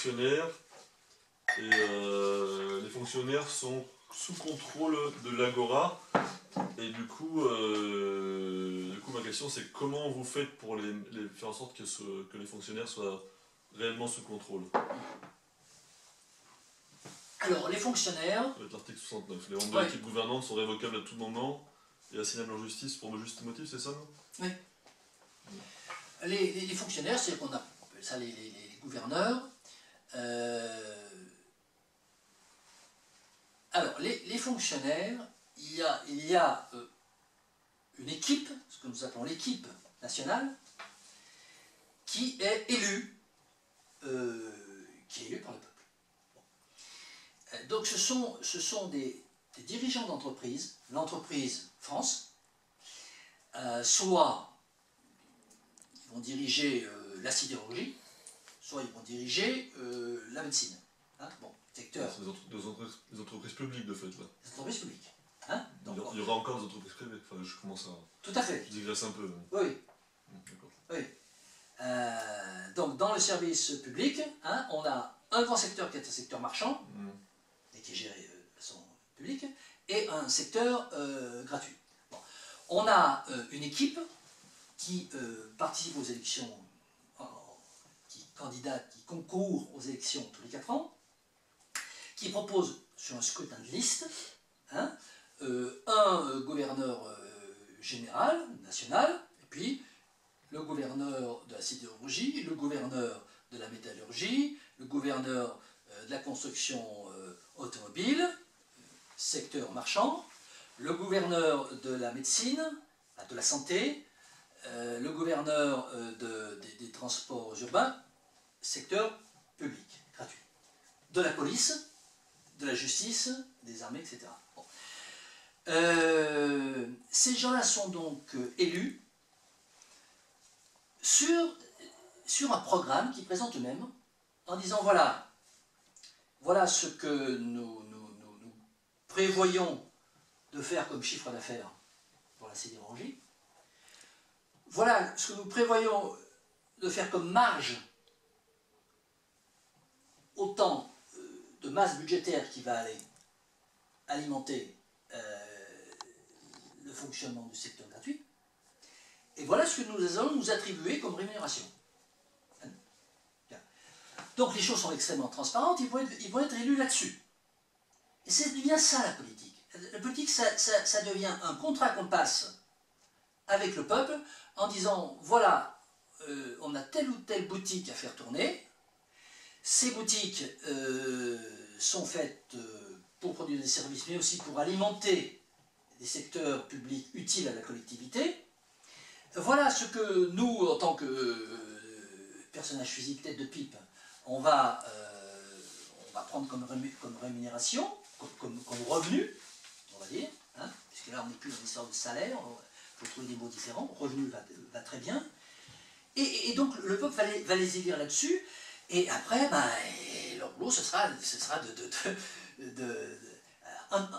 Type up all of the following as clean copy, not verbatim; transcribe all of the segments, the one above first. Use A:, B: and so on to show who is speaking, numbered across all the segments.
A: fonctionnaires, et les fonctionnaires sont sous contrôle de l'Agora. Et du coup, ma question c'est comment vous faites pour faire en sorte que les fonctionnaires soient réellement sous contrôle?
B: Alors, les fonctionnaires...
A: Avec l'article 69, les membres de l'équipe gouvernante sont révocables à tout moment et assignables en justice pour de justes motifs, c'est ça, non?
B: Oui. Les fonctionnaires, c'est qu'on appelle ça les gouverneurs. Alors, les fonctionnaires, il y a une équipe, ce que nous appelons l'équipe nationale, qui est élue par le peuple. Bon. Donc ce sont des dirigeants d'entreprise, l'entreprise France, soit ils vont diriger la sidérurgie, soit ils vont diriger la médecine. Hein, bon, secteur.
A: C'est des entreprises publiques de fait là.
B: Des entreprises publiques. Hein,
A: donc, il y aura encore des entreprises privées. Enfin, je commence à.
B: Tout à fait.
A: Je digresse un peu.
B: Oui.
A: D'accord.
B: Oui. Donc dans le service public, hein, on a un grand secteur qui est un secteur marchand, et qui est géré de façon publique, et un secteur gratuit. Bon. On a une équipe qui participe aux élections, qui candidate, qui concourt aux élections tous les 4 ans, qui propose sur un scrutin de liste hein, un gouverneur général, national, et puis le gouverneur de la sidérurgie, le gouverneur de la métallurgie, le gouverneur de la construction automobile, secteur marchand, le gouverneur de la médecine, de la santé, le gouverneur des transports urbains, secteur public, gratuit, de la police, de la justice, des armées, etc. Bon. Ces gens-là sont donc élus sur un programme qu'ils présentent eux-mêmes en disant voilà ce que nous prévoyons de faire comme chiffre d'affaires pour la sidérurgie, voilà ce que nous prévoyons de faire comme marge, autant de masse budgétaire qui va aller alimenter le fonctionnement du secteur gratuit, et voilà ce que nous allons nous attribuer comme rémunération. Donc les choses sont extrêmement transparentes, ils vont être élus là-dessus. Et c'est bien ça la politique. La politique, ça devient un contrat qu'on passe avec le peuple en disant, voilà, on a telle ou telle boutique à faire tourner, ces boutiques sont faites pour produire des services, mais aussi pour alimenter des secteurs publics utiles à la collectivité. Voilà ce que nous, en tant que personnage physique, tête de pipe, on va prendre comme rémunération, comme revenu, on va dire, hein, puisque là on n'est plus dans l'histoire de salaire, il faut trouver des mots différents, revenu va très bien, et donc le peuple va les élire là-dessus, et après, leur boulot, ce sera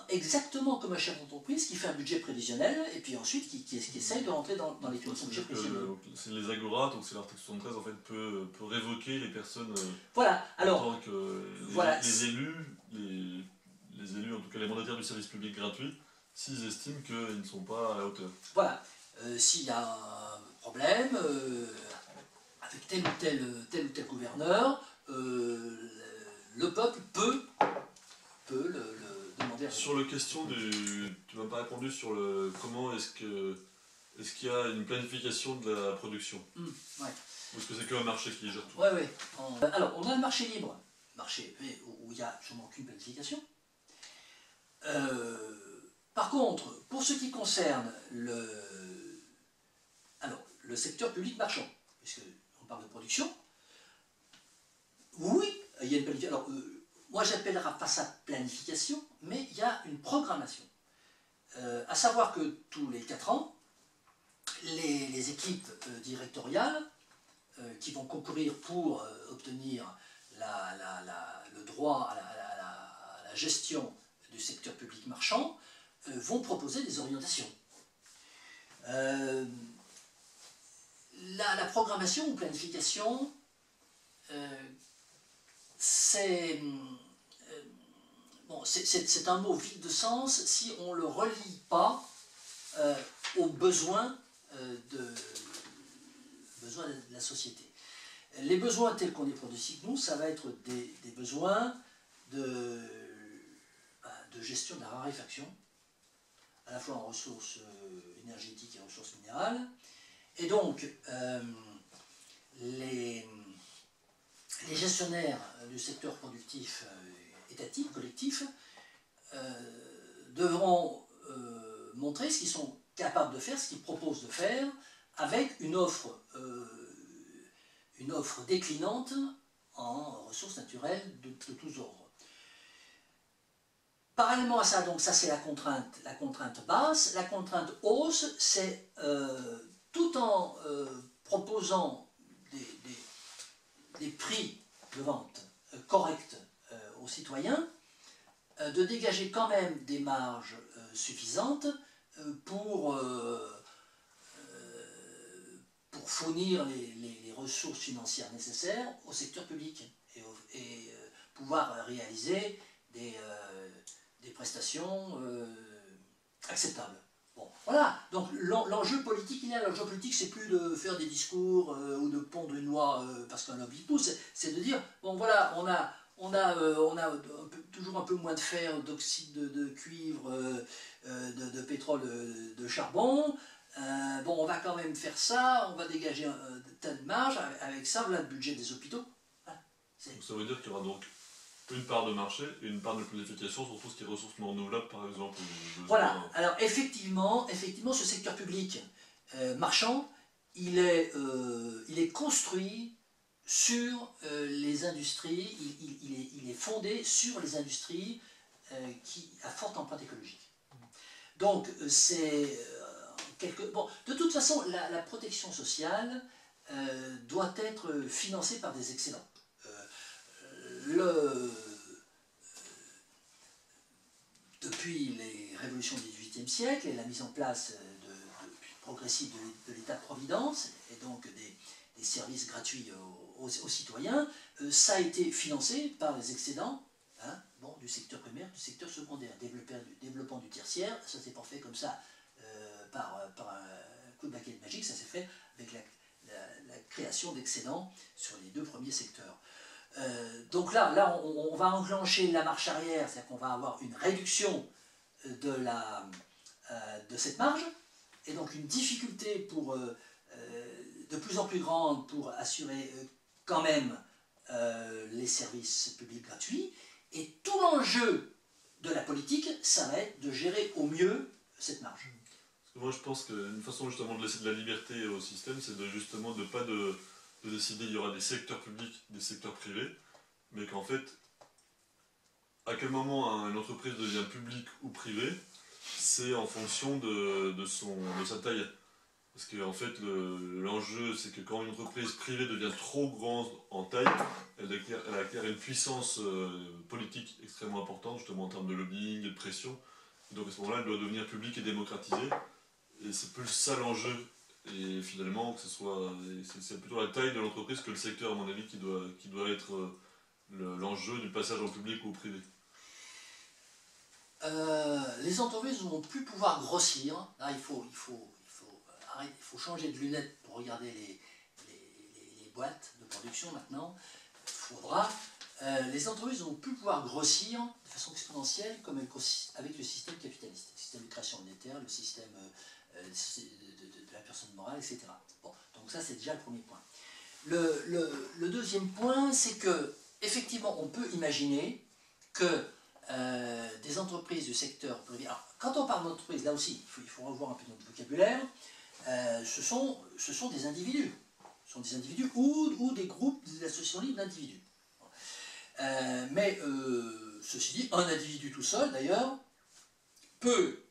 B: exactement comme un chef d'entreprise qui fait un budget prévisionnel et puis ensuite qui essaye de rentrer dans les tuyaux de son budget prévisionnel.
A: C'est les agoras, donc c'est l'article 73 en fait peut révoquer les personnes.
B: Voilà. Alors,
A: en tant que les élus, en tout cas les mandataires du service public gratuit, s'ils estiment qu'ils ne sont pas à la hauteur.
B: Voilà. S'il y a un problème avec tel ou tel gouverneur, le peuple peut le demander.
A: Sur la question tu m'as pas répondu sur comment est-ce qu'il y a une planification de la production?
B: Ouais.
A: Ou est-ce que c'est qu'un marché qui gère tout?
B: Oui. Alors, on a le marché libre, où il n'y a absolument aucune planification. Par contre, pour ce qui concerne le secteur public marchand, puisqu'on parle de production, oui, il y a une planification. Alors, moi, j'appellerai pas ça planification, mais il y a une programmation. À savoir que tous les 4 ans, les équipes directoriales qui vont concourir pour obtenir le droit à la gestion du secteur public marchand vont proposer des orientations. La programmation ou planification, c'est bon, un mot vide de sens si on ne le relie pas aux besoins de la société. Les besoins tels qu'on les produit nous, ça va être des besoins de gestion de la raréfaction, à la fois en ressources énergétiques et en ressources minérales. Et donc, les gestionnaires du secteur productif étatique, collectif, devront montrer ce qu'ils sont capables de faire, ce qu'ils proposent de faire, avec une offre déclinante en ressources naturelles de tous ordres. Parallèlement à ça, donc ça c'est la contrainte basse. La contrainte hausse, c'est tout en proposant des prix de vente corrects aux citoyens, de dégager quand même des marges suffisantes pour fournir les ressources financières nécessaires au secteur public et pouvoir réaliser des prestations acceptables. Bon, voilà, donc l'enjeu politique, l'enjeu politique, c'est plus de faire des discours ou de pondre une loi parce qu'un lobby pousse, c'est de dire, bon voilà, on a toujours un peu moins de fer, d'oxyde de cuivre, de pétrole, de charbon, bon, on va quand même faire ça, on va dégager un tas de marge, avec ça, voilà le budget des hôpitaux. Voilà.
A: Donc ça veut dire qu'il y aura donc une part de marché et une part de planification sur tout ce qui est ressources non renouvelables, par exemple.
B: Voilà, alors effectivement, ce secteur public marchand, il est construit sur les industries, il est fondé sur les industries à forte empreinte écologique. Donc, c'est bon, de toute façon, la protection sociale doit être financée par des excédents. Depuis les révolutions du XVIIIe siècle et la mise en place progressive de l'État-providence, et donc des services gratuits aux citoyens, ça a été financé par les excédents bon, du secteur primaire, du secteur secondaire, développement du tertiaire. Ça s'est pas fait comme ça par un coup de baguette magique, ça s'est fait avec la création d'excédents sur les deux premiers secteurs. Donc là on va enclencher la marche arrière, c'est-à-dire qu'on va avoir une réduction de cette marge, et donc une difficulté de plus en plus grande pour assurer quand même les services publics gratuits, et tout l'enjeu de la politique, ça va être de gérer au mieux cette marge.
A: Parce que moi je pense qu'une façon justement de laisser de la liberté au système, c'est justement de pas de décider il y aura des secteurs publics, des secteurs privés, mais qu'en fait, à quel moment une entreprise devient publique ou privée, c'est en fonction de sa taille. Parce qu'en fait, l'enjeu, c'est que quand une entreprise privée devient trop grande en taille, elle acquiert une puissance politique extrêmement importante, justement en termes de lobbying, de pression. Et donc à ce moment-là, elle doit devenir publique et démocratisée. Et c'est plus ça l'enjeu. Et finalement, c'est plutôt la taille de l'entreprise que le secteur, à mon avis, qui doit être l'enjeu du passage en public ou au privé.
B: Les entreprises ne vont plus pouvoir grossir. Là, il faut changer de lunettes pour regarder les boîtes de production maintenant. Il faudra. Les entreprises ne vont plus pouvoir grossir de façon exponentielle comme avec le système capitaliste, le système de création monétaire, le système de la personne morale, etc. Bon, donc ça c'est déjà le premier point. Le deuxième point, c'est que effectivement on peut imaginer que des entreprises du secteur privé. Alors, quand on parle d'entreprise, là aussi, il faut revoir un peu notre vocabulaire. Ce sont des individus. Ce sont des individus ou des groupes d'associations libres d'individus. Mais ceci dit, un individu tout seul, d'ailleurs, peut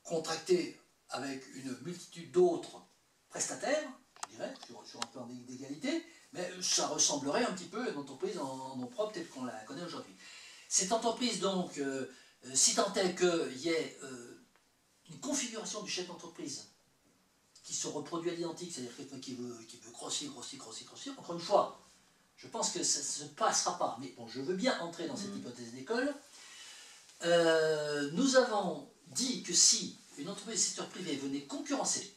B: contracter avec une multitude d'autres prestataires, je dirais, sur un plan d'égalité, mais ça ressemblerait un petit peu à une entreprise en nom propre telle qu'on la connaît aujourd'hui. Cette entreprise, donc, si tant est qu'il y ait une configuration du chef d'entreprise qui se reproduit à l'identique, c'est-à-dire quelqu'un qui veut grossir, encore une fois, Je pense que ça ne passera pas. Mais bon, je veux bien entrer dans cette hypothèse d'école. Nous avons dit que si une entreprise du secteur privé venait concurrencer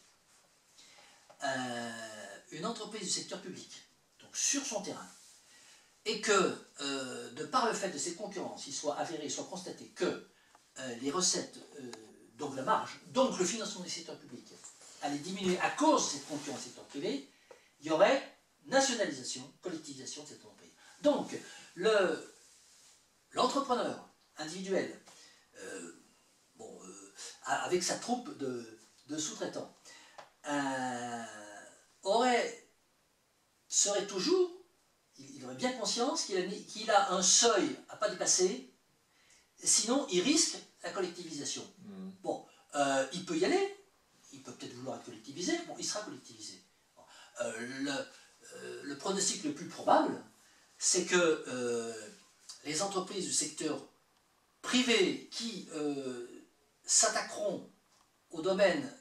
B: une entreprise du secteur public, donc sur son terrain, et que, de par le fait de cette concurrence, il soit avéré, il soit constaté que les recettes, donc la marge, donc le financement du secteur public, allait diminuer à cause de cette concurrence du secteur privé, il y aurait nationalisation, collectivisation de cette entreprise. Donc, l'entrepreneur individuel, avec sa troupe de sous-traitants, serait toujours, il aurait bien conscience qu'il a un seuil à ne pas dépasser, sinon il risque la collectivisation. Bon, il peut y aller, il peut peut-être vouloir être collectivisé, bon, il sera collectivisé. Bon, le pronostic le plus probable, c'est que les entreprises du secteur privé qui s'attaqueront au domaine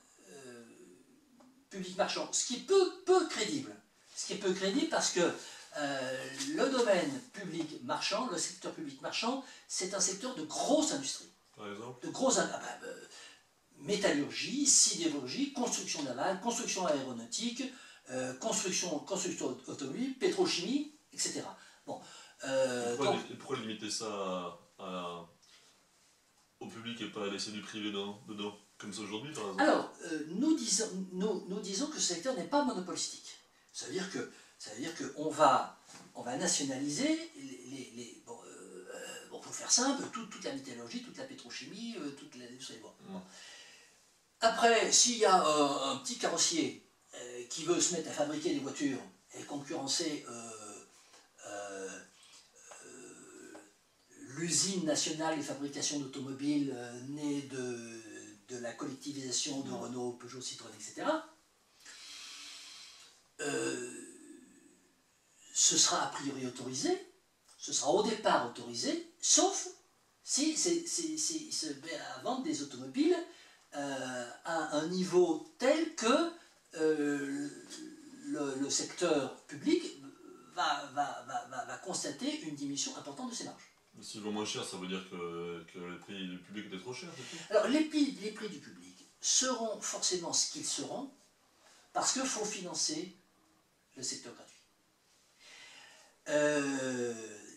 B: public marchand, ce qui est peu crédible. Ce qui est peu crédible parce que le domaine public marchand, le secteur public marchand, c'est un secteur de grosse industrie.
A: Par exemple ?
B: De grosse métallurgie, sidérurgie, construction navale, construction aéronautique, construction automobile, pétrochimie, etc. Bon,
A: pourquoi limiter ça au public et pas laisser du privé dedans, comme c'est aujourd'hui par exemple?
B: Alors, nous disons que ce secteur n'est pas monopolistique. Ça veut dire qu'on va nationaliser pour faire simple, toute la métallurgie, toute la pétrochimie, toute l'industrie. Bon. Après, s'il y a un petit carrossier qui veut se mettre à fabriquer des voitures et concurrencer l'usine nationale de fabrication d'automobiles née de la collectivisation de Renault, Peugeot, Citroën, etc., ce sera a priori autorisé, ce sera au départ autorisé, sauf si se met à vendre des automobiles à un niveau tel que le secteur public va constater une diminution importante de ses marges.
A: S'ils vont moins cher, ça veut dire que les prix du public étaient trop chers, c'est tout?
B: Alors les prix du public seront forcément ce qu'ils seront, parce qu'il faut financer le secteur gratuit.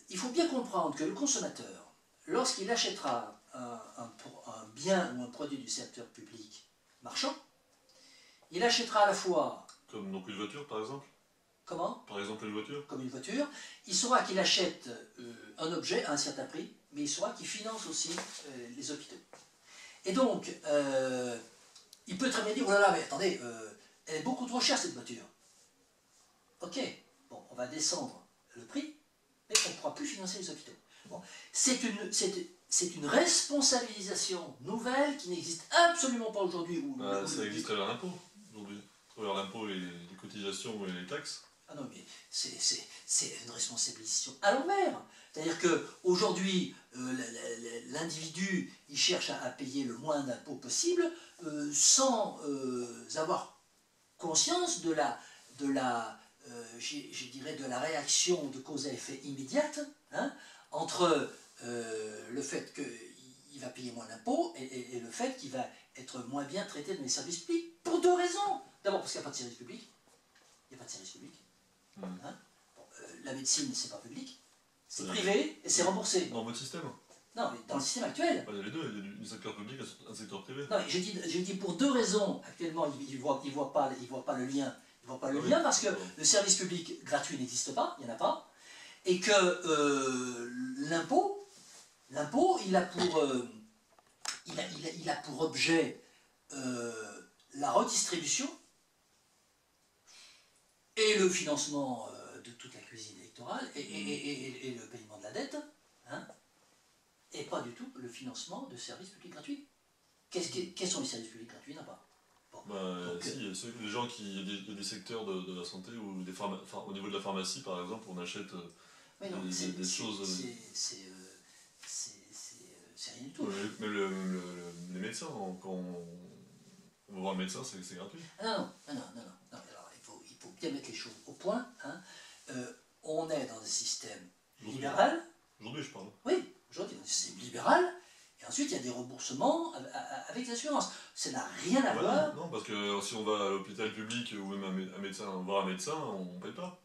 B: Il faut bien comprendre que le consommateur, lorsqu'il achètera un bien ou un produit du secteur public marchand, il achètera à la fois...
A: Comme donc une voiture par exemple?
B: Comment?
A: Par exemple une voiture?
B: Comme une voiture. Il saura qu'il achète un objet à un certain prix, mais il saura qu'il finance aussi les hôpitaux. Et donc, il peut très bien dire, oh là là, mais attendez, elle est beaucoup trop chère cette voiture. Ok, bon, on va descendre le prix, mais on ne pourra plus financer les hôpitaux. Bon, c'est une responsabilisation nouvelle qui n'existe absolument pas aujourd'hui.
A: Ça existe à travers l'impôt, aujourd'hui. À travers l'impôt et les cotisations et les taxes.
B: Ah non, mais c'est une responsabilisation à l'envers. C'est-à-dire qu'aujourd'hui, l'individu, il cherche à payer le moins d'impôts possible sans avoir conscience de la réaction de cause à effet immédiate entre le fait qu'il va payer moins d'impôts et le fait qu'il va être moins bien traité dans les services publics, pour deux raisons. D'abord parce qu'il n'y a pas de service public. Il n'y a pas de service public. La médecine, c'est pas public. C'est privé et c'est remboursé.
A: Dans votre système?
B: Non, mais dans le système actuel.
A: Il y a les deux, il y a du secteur public et un secteur privé.
B: Non, mais je dis pour deux raisons. Actuellement, il voit pas le lien. Il voit pas le lien parce que le service public gratuit n'existe pas, il n'y en a pas. Et que l'impôt, il a pour objet la redistribution et le financement de toute la cuisine électorale et le paiement de la dette, et pas du tout le financement de services publics gratuits. Quels sont les services publics gratuits? Il n'y en a pas.
A: Bon. Les gens il y a des secteurs de la santé ou au niveau de la pharmacie par exemple, on achète des choses.
B: C'est rien du tout.
A: Mais les médecins, quand on va voir le médecin, c'est gratuit.
B: Non. Alors, il faut bien mettre les choses au point. on est dans un système libéral.
A: Aujourd'hui, je parle.
B: Oui, aujourd'hui, dans un système libéral. Et ensuite, il y a des remboursements avec l'assurance. Ça n'a rien à voir.
A: Non, parce que si on va à l'hôpital public ou même un médecin, voir un médecin, on ne paye pas.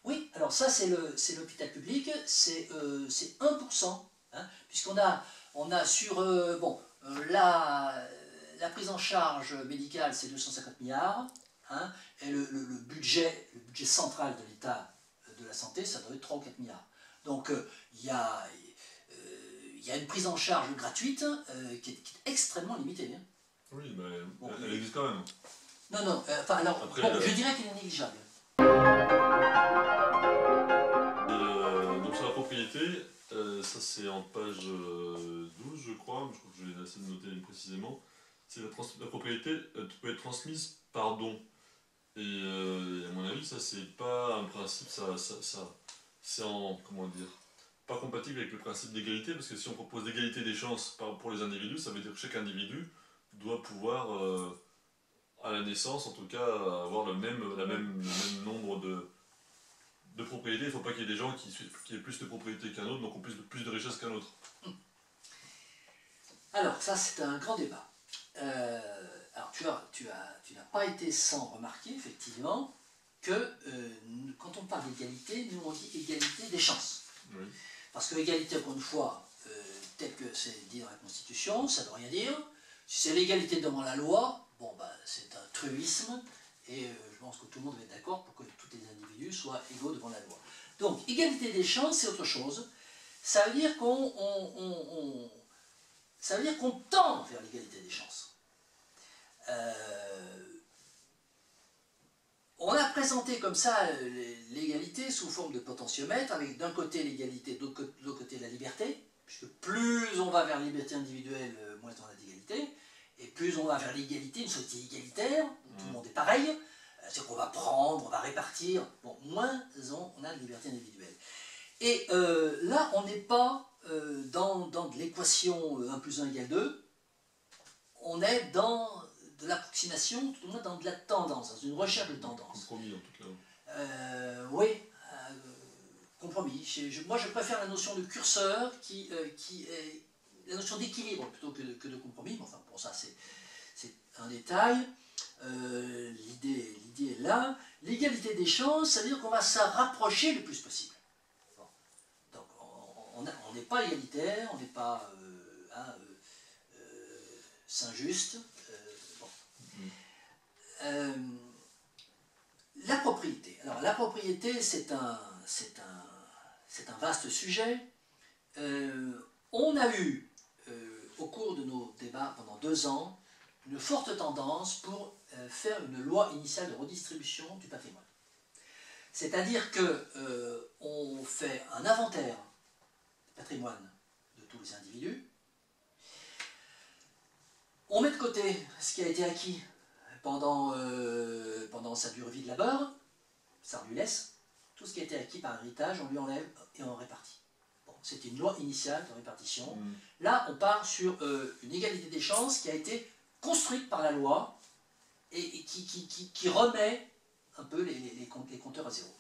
B: Oui, alors ça, c'est l'hôpital public, c'est 1%. Hein, puisqu'on a sur... la prise en charge médicale, c'est 250 milliards. Hein, et le budget central de l'État de la santé, ça doit être 3 ou 4 milliards. Donc, il y a une prise en charge gratuite qui est extrêmement limitée. Hein.
A: Oui, mais elle existe quand même.
B: Non, après, je dirais qu'elle est négligeable.
A: Donc sur la propriété, ça c'est en page 12 je crois que je vais essayer de noter précisément, c'est la propriété peut être transmise par don. Et à mon avis ça c'est pas un principe, c'est comment dire, pas compatible avec le principe d'égalité, parce que si on propose l'égalité des chances pour les individus, ça veut dire que chaque individu doit pouvoir, à la naissance en tout cas, avoir le même nombre de propriétés. Il ne faut pas qu'il y ait des gens qui aient plus de propriétés qu'un autre, donc ont plus de richesse qu'un autre.
B: Alors ça c'est un grand débat. Alors tu n'as pas été sans remarquer effectivement que quand on parle d'égalité, nous on dit égalité des chances. Oui. Parce que l'égalité, encore une fois, tel que c'est dit dans la Constitution, ça ne veut rien dire. Si c'est l'égalité devant la loi, bon, c'est un truisme, et je pense que tout le monde va être d'accord pour que tous les individus soient égaux devant la loi. Donc, égalité des chances, c'est autre chose. Ça veut dire qu'on tend vers l'égalité des chances. On a présenté comme ça l'égalité sous forme de potentiomètre, avec d'un côté l'égalité, de l'autre côté la liberté, puisque plus on va vers la liberté individuelle, moins on a d'égalité, et plus on va vers l'égalité, une société égalitaire, où tout le monde est pareil, c'est qu'on va prendre, on va répartir, bon, moins on a de liberté individuelle. Et là, on n'est pas dans de l'équation 1 plus 1 égale 2, on est dans de l'approximation, tout au moins dans de la tendance, dans une recherche de tendance.
A: Compromis en tout cas.
B: Oui, compromis. Moi je préfère la notion de curseur qui est la notion d'équilibre plutôt que de compromis. Enfin pour ça c'est un détail. L'idée est là. L'égalité des chances, ça veut dire qu'on va se rapprocher le plus possible. Bon. Donc on n'est pas égalitaire, on n'est pas Saint-Just. La propriété. Alors la propriété, c'est un vaste sujet. On a eu, au cours de nos débats pendant 2 ans, une forte tendance pour faire une loi initiale de redistribution du patrimoine. C'est-à-dire qu'on fait un inventaire du patrimoine de tous les individus. On met de côté ce qui a été acquis pendant sa durée de vie de labeur, ça lui laisse. Tout ce qui a été acquis par héritage, on lui enlève et on répartit. Bon, c'était une loi initiale de répartition. Là, on part sur une égalité des chances qui a été construite par la loi et qui remet un peu les compteurs à zéro.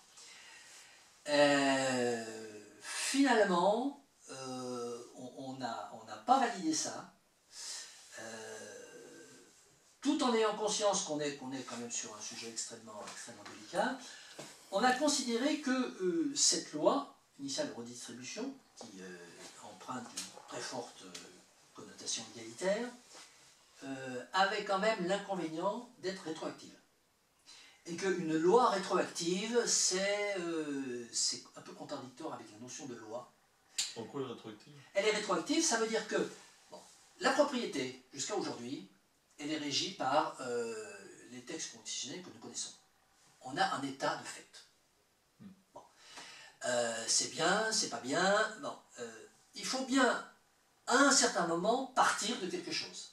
B: Finalement, on n'a pas validé ça. Tout en ayant conscience qu'on est quand même sur un sujet extrêmement délicat, on a considéré que cette loi initiale de redistribution, qui emprunte une très forte connotation égalitaire, avait quand même l'inconvénient d'être rétroactive. Et qu'une loi rétroactive, c'est un peu contradictoire avec la notion de loi.
A: En quoi elle est rétroactive ?
B: Elle est rétroactive, ça veut dire que la propriété, jusqu'à aujourd'hui, elle est régie par les textes constitutionnels que nous connaissons. On a un état de fait. Bon. C'est bien, c'est pas bien. Bon. Il faut bien, à un certain moment, partir de quelque chose.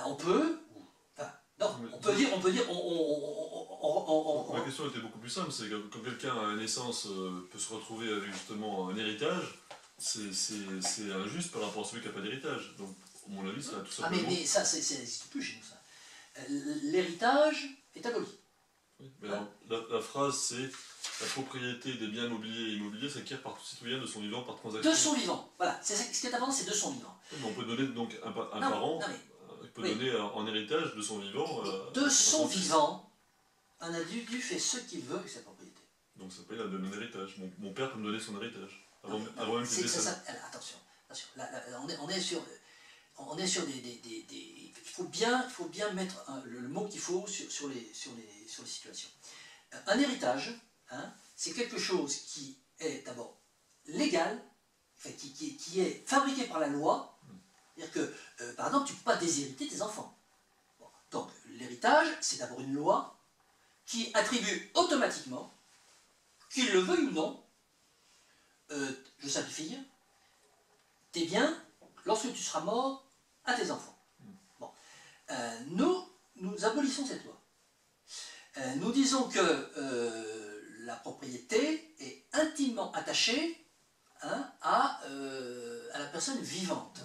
B: On peut... Non, on peut dire...
A: La question était beaucoup plus simple, c'est que quand quelqu'un à la naissance peut se retrouver avec justement un héritage, c'est injuste par rapport à celui qui n'a pas d'héritage. Donc, à mon avis, ça a tout simplement...
B: mais ça n'existe plus chez nous, ça. L'héritage est aboli.
A: Oui, mais alors, la phrase c'est la propriété des biens mobiliers et immobiliers s'acquiert par tout citoyen de son vivant par transaction.
B: De son vivant, voilà. Ce qui est important, c'est de son vivant.
A: Oui, mais on peut donner donc un parent, il peut donner en héritage de son vivant.
B: De son vivant, un individu fait ce qu'il veut avec sa propriété.
A: Donc ça s'appelle un héritage. Mon père peut me donner son héritage. Avant même qu'il décède.
B: Attention. Là, on est sur des. Il faut bien mettre le mot qu'il faut sur les situations. Un héritage, hein, c'est quelque chose qui est d'abord légal, enfin, qui est fabriqué par la loi. C'est-à-dire que, par exemple, tu ne peux pas déshériter tes enfants. Bon, donc, l'héritage, c'est d'abord une loi qui attribue automatiquement, qu'il le veuille ou non, je simplifie, tes biens, lorsque tu seras mort, à tes enfants. Bon. Nous abolissons cette loi. Nous disons que la propriété est intimement attachée, hein, à la personne vivante.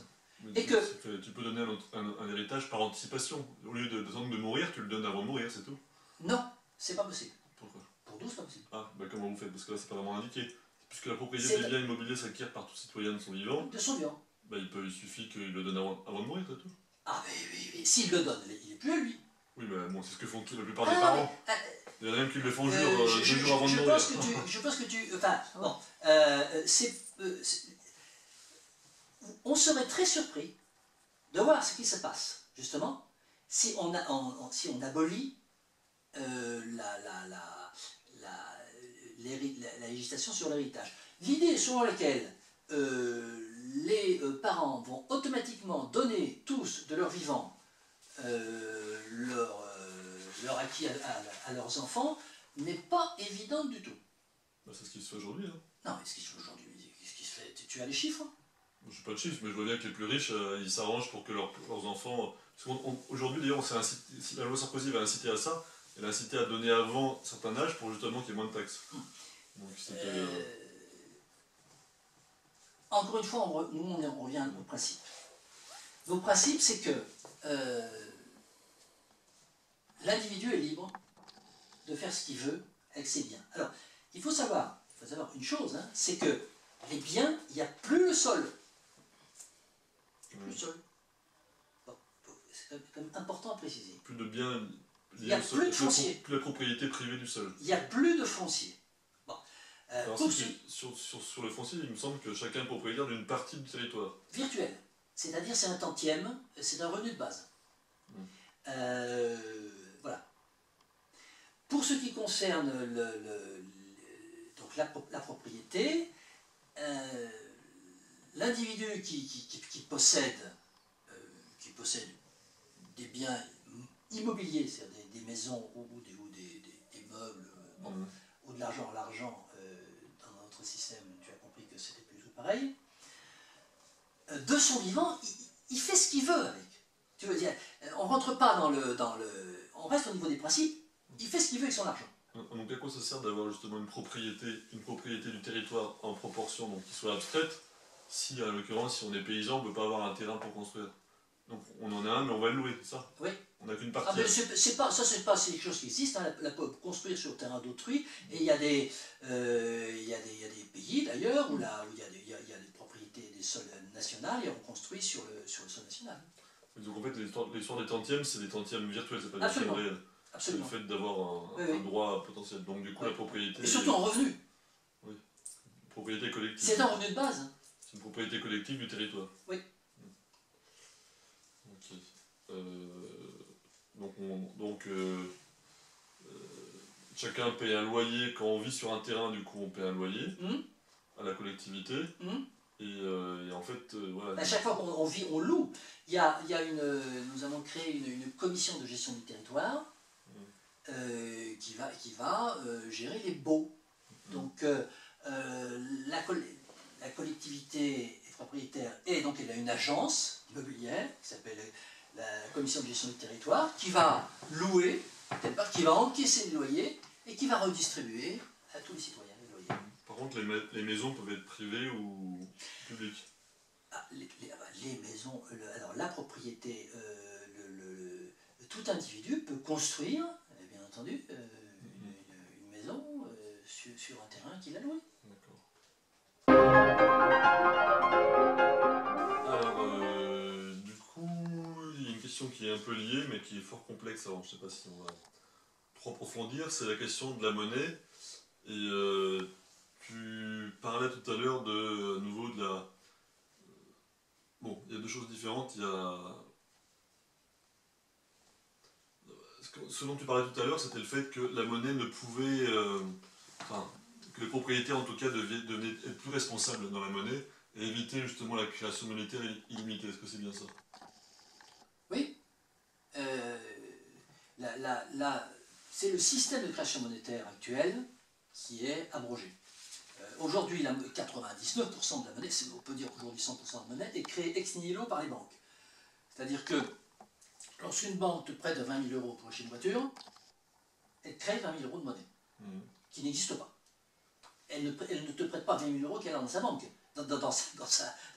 A: Et tu peux donner un héritage par anticipation. Au lieu de mourir, tu le donnes avant de mourir, c'est tout.
B: Non, c'est pas possible.
A: Pourquoi?
B: Pour nous, c'est pas possible.
A: Ah, bah comment vous faites? Parce que là, c'est pas vraiment indiqué. Puisque la propriété des biens immobiliers s'acquiert par tout citoyen de son vivant.
B: De son vivant.
A: Bah, il suffit qu'il le donne avant de mourir, c'est tout.
B: Ah, mais s'il le donne, il n'est plus à lui.
A: Oui, mais bon, c'est ce que font la plupart des parents. Il y en a même qui le font 2 jours avant de mourir.
B: Je pense que tu. Enfin, bon. On serait très surpris de voir ce qui se passe, justement, si on abolit la législation sur l'héritage. L'idée selon laquelle les parents vont automatiquement donner tous de leur vivant leur acquis à leurs enfants n'est pas évidente du tout.
A: Bah, c'est ce qui se fait aujourd'hui. Hein.
B: Non, mais ce qui se fait aujourd'hui, qu'est-ce qui se fait? Tu as les chiffres?
A: Je n'ai pas de chiffres, mais je vois bien que les plus riches, ils s'arrangent pour que leurs enfants... Aujourd'hui, d'ailleurs, la loi Sarkozy va inciter à ça. Elle a incité à donner avant un certain âge pour justement qu'il y ait moins de taxes. Donc,
B: encore une fois, on revient au principe. Le principe, c'est que l'individu est libre de faire ce qu'il veut avec ses biens. Alors, il faut savoir une chose, hein, c'est que les biens, il n'y a plus le sol. Plus le sol. Bon, c'est quand même important à préciser.
A: Plus de biens.
B: Il n'y a plus de foncier.
A: Plus la propriété privée du sol.
B: Il n'y a plus de foncier. Bon.
A: Alors, sur le foncier, il me semble que chacun est propriétaire d'une partie du territoire.
B: Virtuel. C'est-à-dire c'est un tantième, c'est un revenu de base. Voilà. Pour ce qui concerne donc la propriété, l'individu qui possède des biens immobiliers, c'est-à-dire des maisons ou des meubles, ou de l'argent, dans notre système, tu as compris que c'était plus ou pareil, de son vivant, il fait ce qu'il veut avec. Tu veux dire, on ne rentre pas on reste au niveau des principes, il fait ce qu'il veut avec son argent.
A: Donc à quoi ça sert d'avoir justement une propriété du territoire en proportion, donc qui soit abstraite, si à l'occurrence, si on est paysan, on ne peut pas avoir un terrain pour construire? Donc on en a un, mais on va le louer, c'est ça?
B: Oui.
A: On n'a qu'une partie.
B: C'est quelque chose qui existe, hein, construire sur le terrain d'autrui, et il y a des pays d'ailleurs où il y a des propriétés des sols nationaux et on construit sur le sol national.
A: Donc en fait, l'histoire des tantièmes, c'est des tantièmes virtuels, c'est pas des tantièmes réels. C'est le fait d'avoir un droit potentiel. Donc du coup, la propriété...
B: Et surtout en revenu.
A: Oui. Propriété collective.
B: C'est un revenu de base. Hein.
A: C'est une propriété collective du territoire.
B: Oui.
A: Ok. Donc chacun paye un loyer. Quand on vit sur un terrain, du coup, on paye un loyer à la collectivité. Et en fait, voilà.
B: À chaque fois qu'on vit, on loue. Nous avons créé une commission de gestion du territoire qui va gérer les baux. Donc la collectivité est propriétaire et donc elle a une agence immobilière qui s'appelle la commission de gestion du territoire qui va louer, qui va encaisser les loyers et qui va redistribuer à tous les citoyens les loyers.
A: Par contre, les maisons peuvent être privées ou publiques?
B: Les maisons, alors la propriété, tout individu peut construire, bien entendu, maison sur un terrain qu'il a loué.
A: D'accord. Alors, du coup, il y a une question qui est un peu liée, mais qui est fort complexe. Alors, je ne sais pas si on va trop approfondir. C'est la question de la monnaie. Et tu parlais tout à l'heure à nouveau de la... Bon, il y a deux choses différentes. Il y a... Ce dont tu parlais tout à l'heure, c'était le fait que la monnaie ne pouvait... Enfin, que les propriétaires, en tout cas, devenaient être plus responsables dans la monnaie et éviter justement la création monétaire illimitée. Est-ce que c'est bien ça?
B: Oui. C'est le système de création monétaire actuel qui est abrogé. Aujourd'hui, 99% de la monnaie, on peut dire qu'aujourd'hui 100% de la monnaie, est créée ex nihilo par les banques. C'est-à-dire que lorsqu'une banque te prête 20 000 euros pour acheter une voiture, elle crée 20 000 euros de monnaie, qui n'existe pas. Elle ne te prête pas 20 000 euros qu'elle a dans sa banque, dans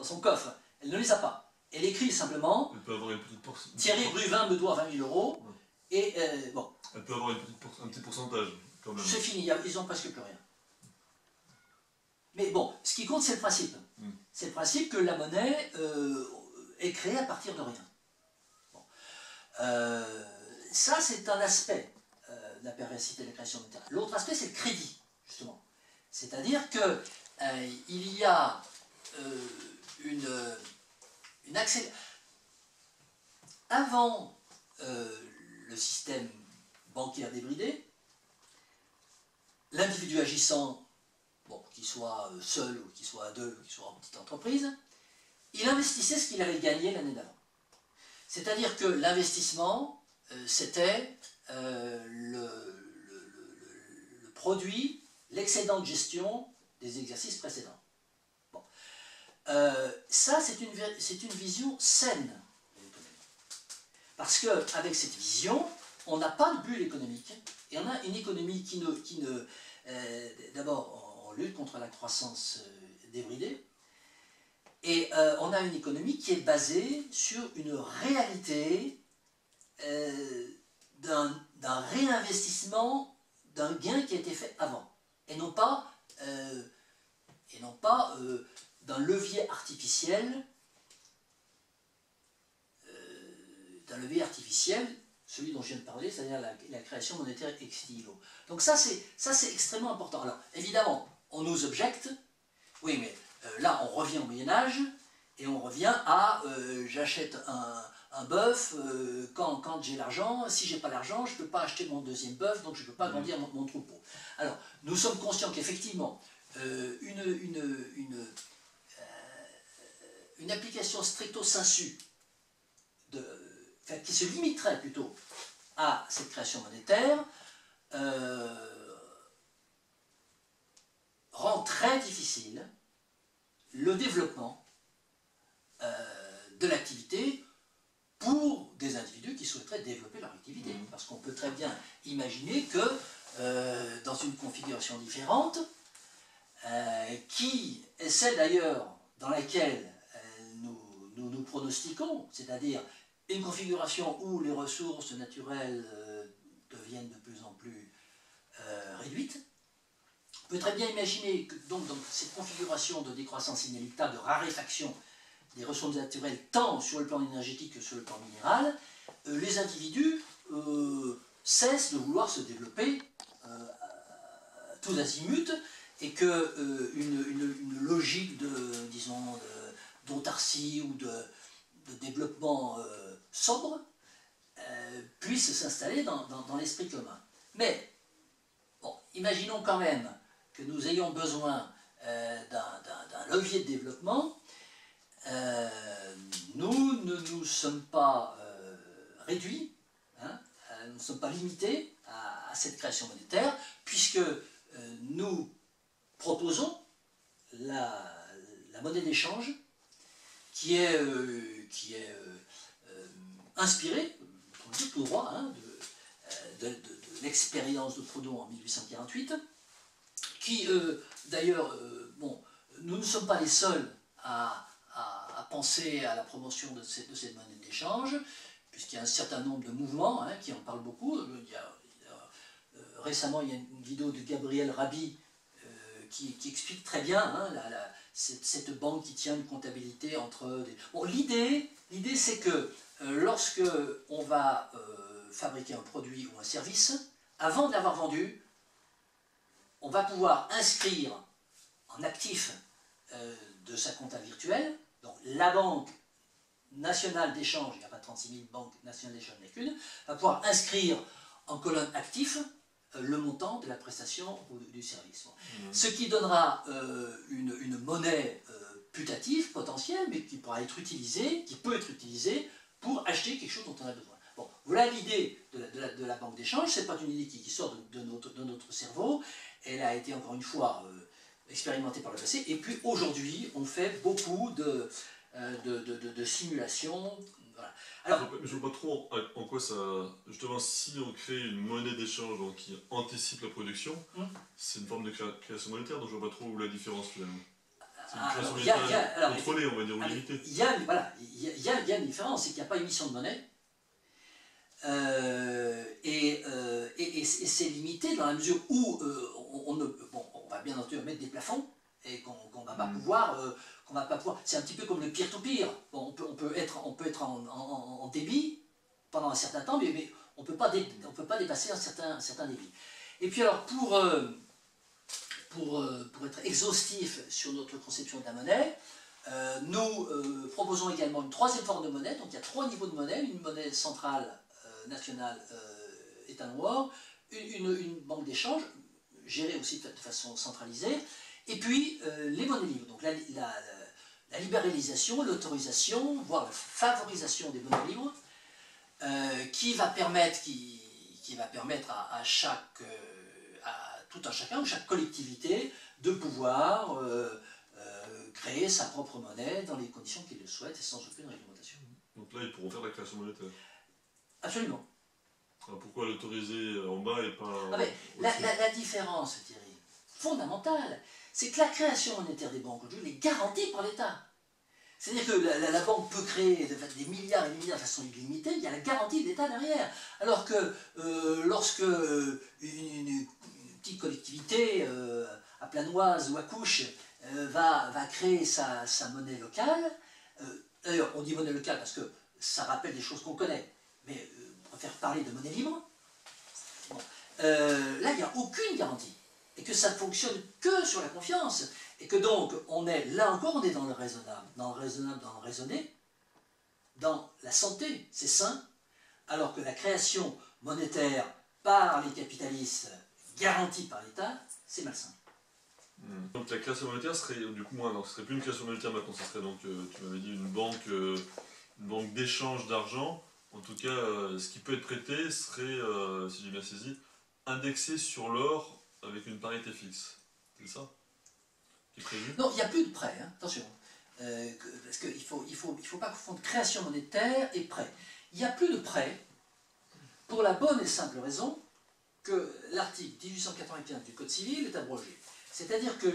B: son coffre. Elle ne les a pas. Elle écrit simplement
A: elle peut avoir une petite portion.
B: Thierry Bruvin me doit 20 000 euros, et bon.
A: Elle peut avoir un petit pourcentage, quand même.
B: C'est fini, ils n'ont presque plus rien. Mais bon, ce qui compte, c'est le principe. C'est le principe que la monnaie est créée à partir de rien. Bon. Ça, c'est un aspect de la perversité de la création monétaire. L'autre aspect, c'est le crédit, justement. C'est-à-dire qu'il y a une accélération. Avant le système bancaire débridé, l'individu agissant, bon, qu'il soit seul ou qu'il soit à deux, ou qu'il soit en petite entreprise, il investissait ce qu'il avait gagné l'année d'avant. C'est-à-dire que l'investissement, c'était le produit, l'excédent de gestion des exercices précédents. Bon. Ça, c'est une vision saine de l'économie. Parce qu'avec cette vision, on n'a pas de bulle économique, et on a une économie qui ne d'abord, on lutte contre la croissance débridée, et on a une économie qui est basée sur une réalité d'un réinvestissement d'un gain qui a été fait avant, et non pas d'un levier artificiel, celui dont je viens de parler, c'est-à-dire la création monétaire ex nihilo. Donc ça c'est extrêmement important. Alors évidemment, on nous objecte, oui mais là on revient au Moyen-Âge, et on revient à j'achète un bœuf quand j'ai l'argent, si j'ai pas l'argent, je ne peux pas acheter mon deuxième bœuf, donc je ne peux pas agrandir mon troupeau. Alors nous sommes conscients qu'effectivement, une application stricto sensu qui se limiterait plutôt à cette création monétaire rend très difficile le développement de l'activité pour des individus qui souhaiteraient développer leur activité. Parce qu'on peut très bien imaginer que dans une configuration différente, qui est celle d'ailleurs dans laquelle nous pronostiquons, c'est-à-dire une configuration où les ressources naturelles deviennent de plus en plus réduites. On peut très bien imaginer que donc, dans cette configuration de décroissance inéluctable, de raréfaction des ressources naturelles, tant sur le plan énergétique que sur le plan minéral, les individus cessent de vouloir se développer tous azimuts, et qu'une logique d'autarcie ou de développement sobre puisse s'installer dans l'esprit commun. Mais, bon, imaginons quand même que nous ayons besoin d'un levier de développement. Nous ne nous sommes pas réduits, nous ne sommes pas limités à cette création monétaire, puisque nous proposons la monnaie d'échange qui est inspirée, on dit tout droit, de l'expérience de Proudhon en 1848, qui d'ailleurs, bon, nous ne sommes pas les seuls à penser à la promotion de cette monnaie d'échange, puisqu'il y a un certain nombre de mouvements qui en parlent beaucoup. Il y a récemment, il y a une vidéo de Gabriel Rabi qui explique très bien hein, cette banque qui tient une comptabilité entre... Bon, l'idée c'est que lorsque on va fabriquer un produit ou un service, avant de l'avoir vendu, on va pouvoir inscrire en actif de sa compta virtuelle, donc la banque nationale d'échange, il n'y a pas 36 000 banques nationales d'échange, il n'y en a qu'une, va pouvoir inscrire en colonne actif le montant de la prestation ou du service. Ce qui donnera une monnaie putative, potentielle, mais qui pourra être utilisée, qui peut être utilisée pour acheter quelque chose dont on a besoin. Bon, voilà l'idée de la banque d'échange, ce n'est pas une idée qui sort de notre cerveau, elle a été encore une fois expérimentée par le passé, et puis aujourd'hui on fait beaucoup de simulations. Voilà.
A: Alors, je ne vois pas trop en quoi ça... Justement, si on crée une monnaie d'échange qui anticipe la production, c'est une forme de création monétaire, donc je ne vois pas trop où la différence finalement. C'est une création monétaire contrôlée, on va dire, ou limitée.
B: Il y a une différence, c'est qu'il n'y a pas émission de monnaie. Et c'est limité dans la mesure où on va bien entendu mettre des plafonds et qu'on va pas pouvoir... c'est un petit peu comme le peer-to-peer. Bon, on peut être en débit pendant un certain temps, mais on peut pas dépasser un certain débit. Et puis alors, pour être exhaustif sur notre conception de la monnaie, nous proposons également une troisième forme de monnaie. Donc il y a 3 niveaux de monnaie: une monnaie centrale, nationale, état-noir, une banque d'échange, gérée aussi de façon centralisée, et puis les monnaies libres. Donc la libéralisation, l'autorisation, voire la favorisation des monnaies libres, qui va permettre à tout un chacun ou chaque collectivité de pouvoir créer sa propre monnaie dans les conditions qu'il le souhaite et sans aucune réglementation.
A: Donc là, ils pourront faire de la création monétaire.
B: Absolument.
A: Alors pourquoi l'autoriser en bas et pas...
B: La différence, Thierry, fondamentale, c'est que la création monétaire des banques aujourd'hui est garantie par l'État. C'est-à-dire que la banque peut créer des milliards et des milliards de façon illimitée, il y a la garantie de l'État derrière. Alors que lorsque une petite collectivité à Planoise ou à Couche va créer sa monnaie locale, d'ailleurs on dit monnaie locale parce que ça rappelle des choses qu'on connaît, mais on préfère parler de monnaie libre. Bon. Là il n'y a aucune garantie. Et que ça ne fonctionne que sur la confiance, et que donc, là encore, on est dans le raisonnable, dans le raisonné, dans la santé, c'est sain, alors que la création monétaire par les capitalistes, garantie par l'État, c'est malsain.
A: Donc la création monétaire serait, du coup, ce serait plus une création monétaire maintenant, ce serait donc, tu m'avais dit, une banque d'échange d'argent. En tout cas, ce qui peut être prêté serait, si j'ai bien saisi, indexé sur l'or, avec une parité fixe, c'est ça qui est prévu?
B: Non, il n'y a plus de prêt, hein, attention. Parce qu'il ne faut pas confondre création monétaire et prêt. Il n'y a plus de prêt pour la bonne et simple raison que l'article 1895 du Code civil est abrogé. C'est-à-dire que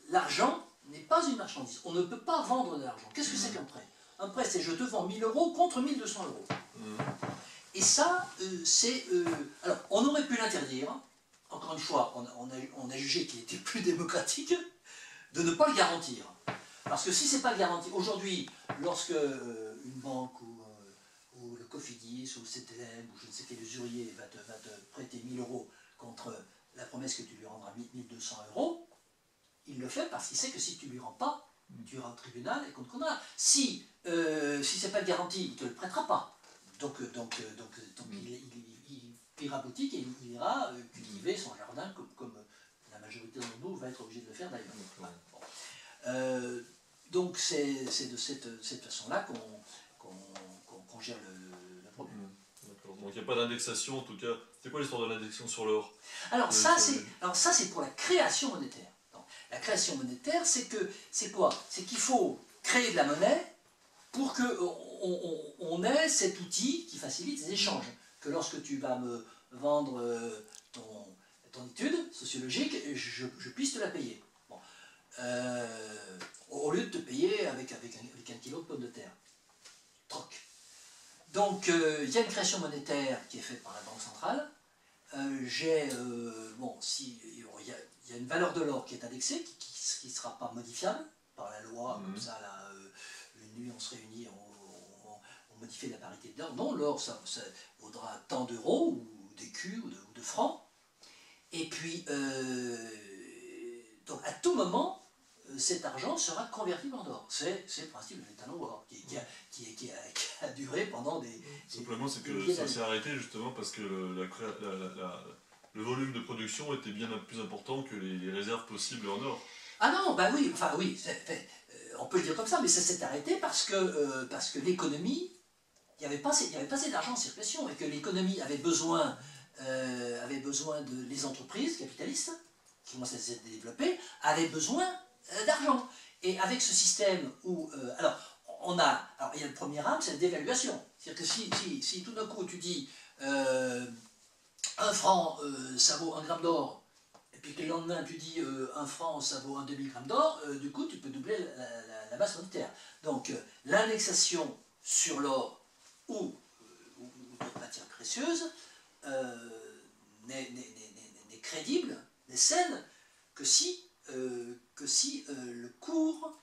B: l'argent n'est pas une marchandise. On ne peut pas vendre de l'argent. Qu'est-ce que c'est qu'un prêt? Un prêt, c'est je te vends 1000 € contre 1200 €. Et ça, alors, on aurait pu l'interdire. Encore une fois, on a jugé qu'il était plus démocratique de ne pas le garantir. Parce que si ce n'est pas garanti, aujourd'hui, lorsque une banque ou le Cofidis ou le CTLM ou je ne sais quel usurier va te prêter 1000 € contre la promesse que tu lui rendras 1200 €, il le fait parce qu'il sait que si tu ne lui rends pas, tu iras au tribunal et qu'on te condamnera. Si ce n'est pas garanti, il ne te le prêtera pas. Donc il ira boutique et il ira cultiver son jardin comme la majorité d'entre nous va être obligé de le faire d'ailleurs. Bon. Donc c'est de cette façon-là qu'on gère le problème.
A: D'accord. Donc il n'y a pas d'indexation en tout cas. C'est quoi l'histoire de l'indexation sur l'or?
B: Alors ça c'est pour la création monétaire. Donc, la création monétaire c'est quoi? C'est qu'il faut créer de la monnaie pour qu'on ait cet outil qui facilite les échanges. Que lorsque tu vas me vendre ton étude sociologique, je puisse te la payer. Bon. Au lieu de te payer avec un kilo de pommes de terre. Troc. Donc, il y a une création monétaire qui est faite par la Banque centrale. Bon, il y a une valeur de l'or qui est indexée, qui ne sera pas modifiable par la loi, comme ça, là, une nuit on se réunit, on modifie la parité de l'or. Non, l'or, ça vaudra tant d'euros, ou d'écus, ou de francs. Et puis, donc à tout moment, cet argent sera convertible en or. C'est le principe de l'étalon-or, qui a duré pendant des...
A: Simplement, c'est que ça s'est arrêté justement parce que le volume de production était bien plus important que les réserves possibles en or.
B: Ah non, bah oui, enfin oui, on peut le dire comme ça, mais ça s'est arrêté parce que l'économie, il n'y avait pas assez d'argent en circulation, et que l'économie avait besoin les entreprises capitalistes, qui commençaient à se développer, avaient besoin d'argent. Et avec ce système où... alors, il y a le premier âme, c'est la dévaluation. C'est-à-dire que si tout d'un coup tu dis 1 franc, ça vaut 1 gramme d'or, et puis que le lendemain tu dis 1 franc, ça vaut un demi-gramme d'or, du coup tu peux doubler la masse monétaire. Donc l'indexation sur l'or ou d'autres matières précieuses n'est crédible, n'est saine, que si le cours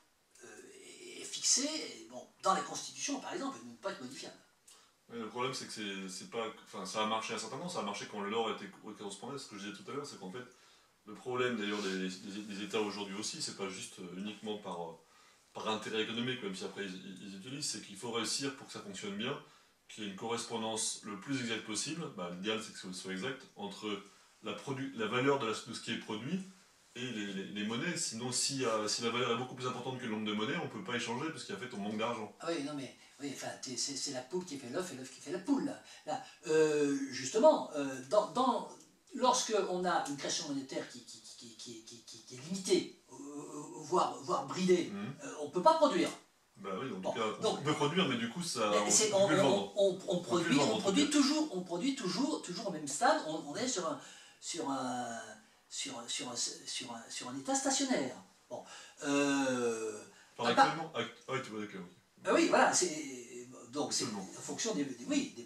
B: est fixé, bon, dans la Constitution par exemple, il ne peut pas être modifiable.
A: Ouais, le problème c'est que c'est pas, enfin, ça a marché à un certain moment, ça a marché quand l'or était correspondait. Ce que je disais tout à l'heure, c'est qu'en fait, le problème d'ailleurs des États aujourd'hui aussi, c'est pas juste uniquement par intérêt économique, même si après ils utilisent, c'est qu'il faut réussir pour que ça fonctionne bien, qu'il y ait une correspondance le plus exacte possible. Bah, l'idéal c'est que ce soit exact entre la valeur de ce qui est produit et les monnaies. Sinon, si la valeur est beaucoup plus importante que le nombre de monnaies, on ne peut pas échanger parce qu'en fait on manque d'argent.
B: Ah oui, non mais oui, enfin, c'est la poule qui fait l'œuf et l'œuf qui fait la poule. Là, justement, lorsque on a une création monétaire qui est limitée, voire bridée, on ne peut pas produire.
A: Bah oui, en tout cas, on peut produire, mais du coup, ça,
B: on produit toujours au même stade. On est sur un état stationnaire. Bon.
A: Actuellement, tu vois, d'accord.
B: Oui, voilà, donc c'est en fonction des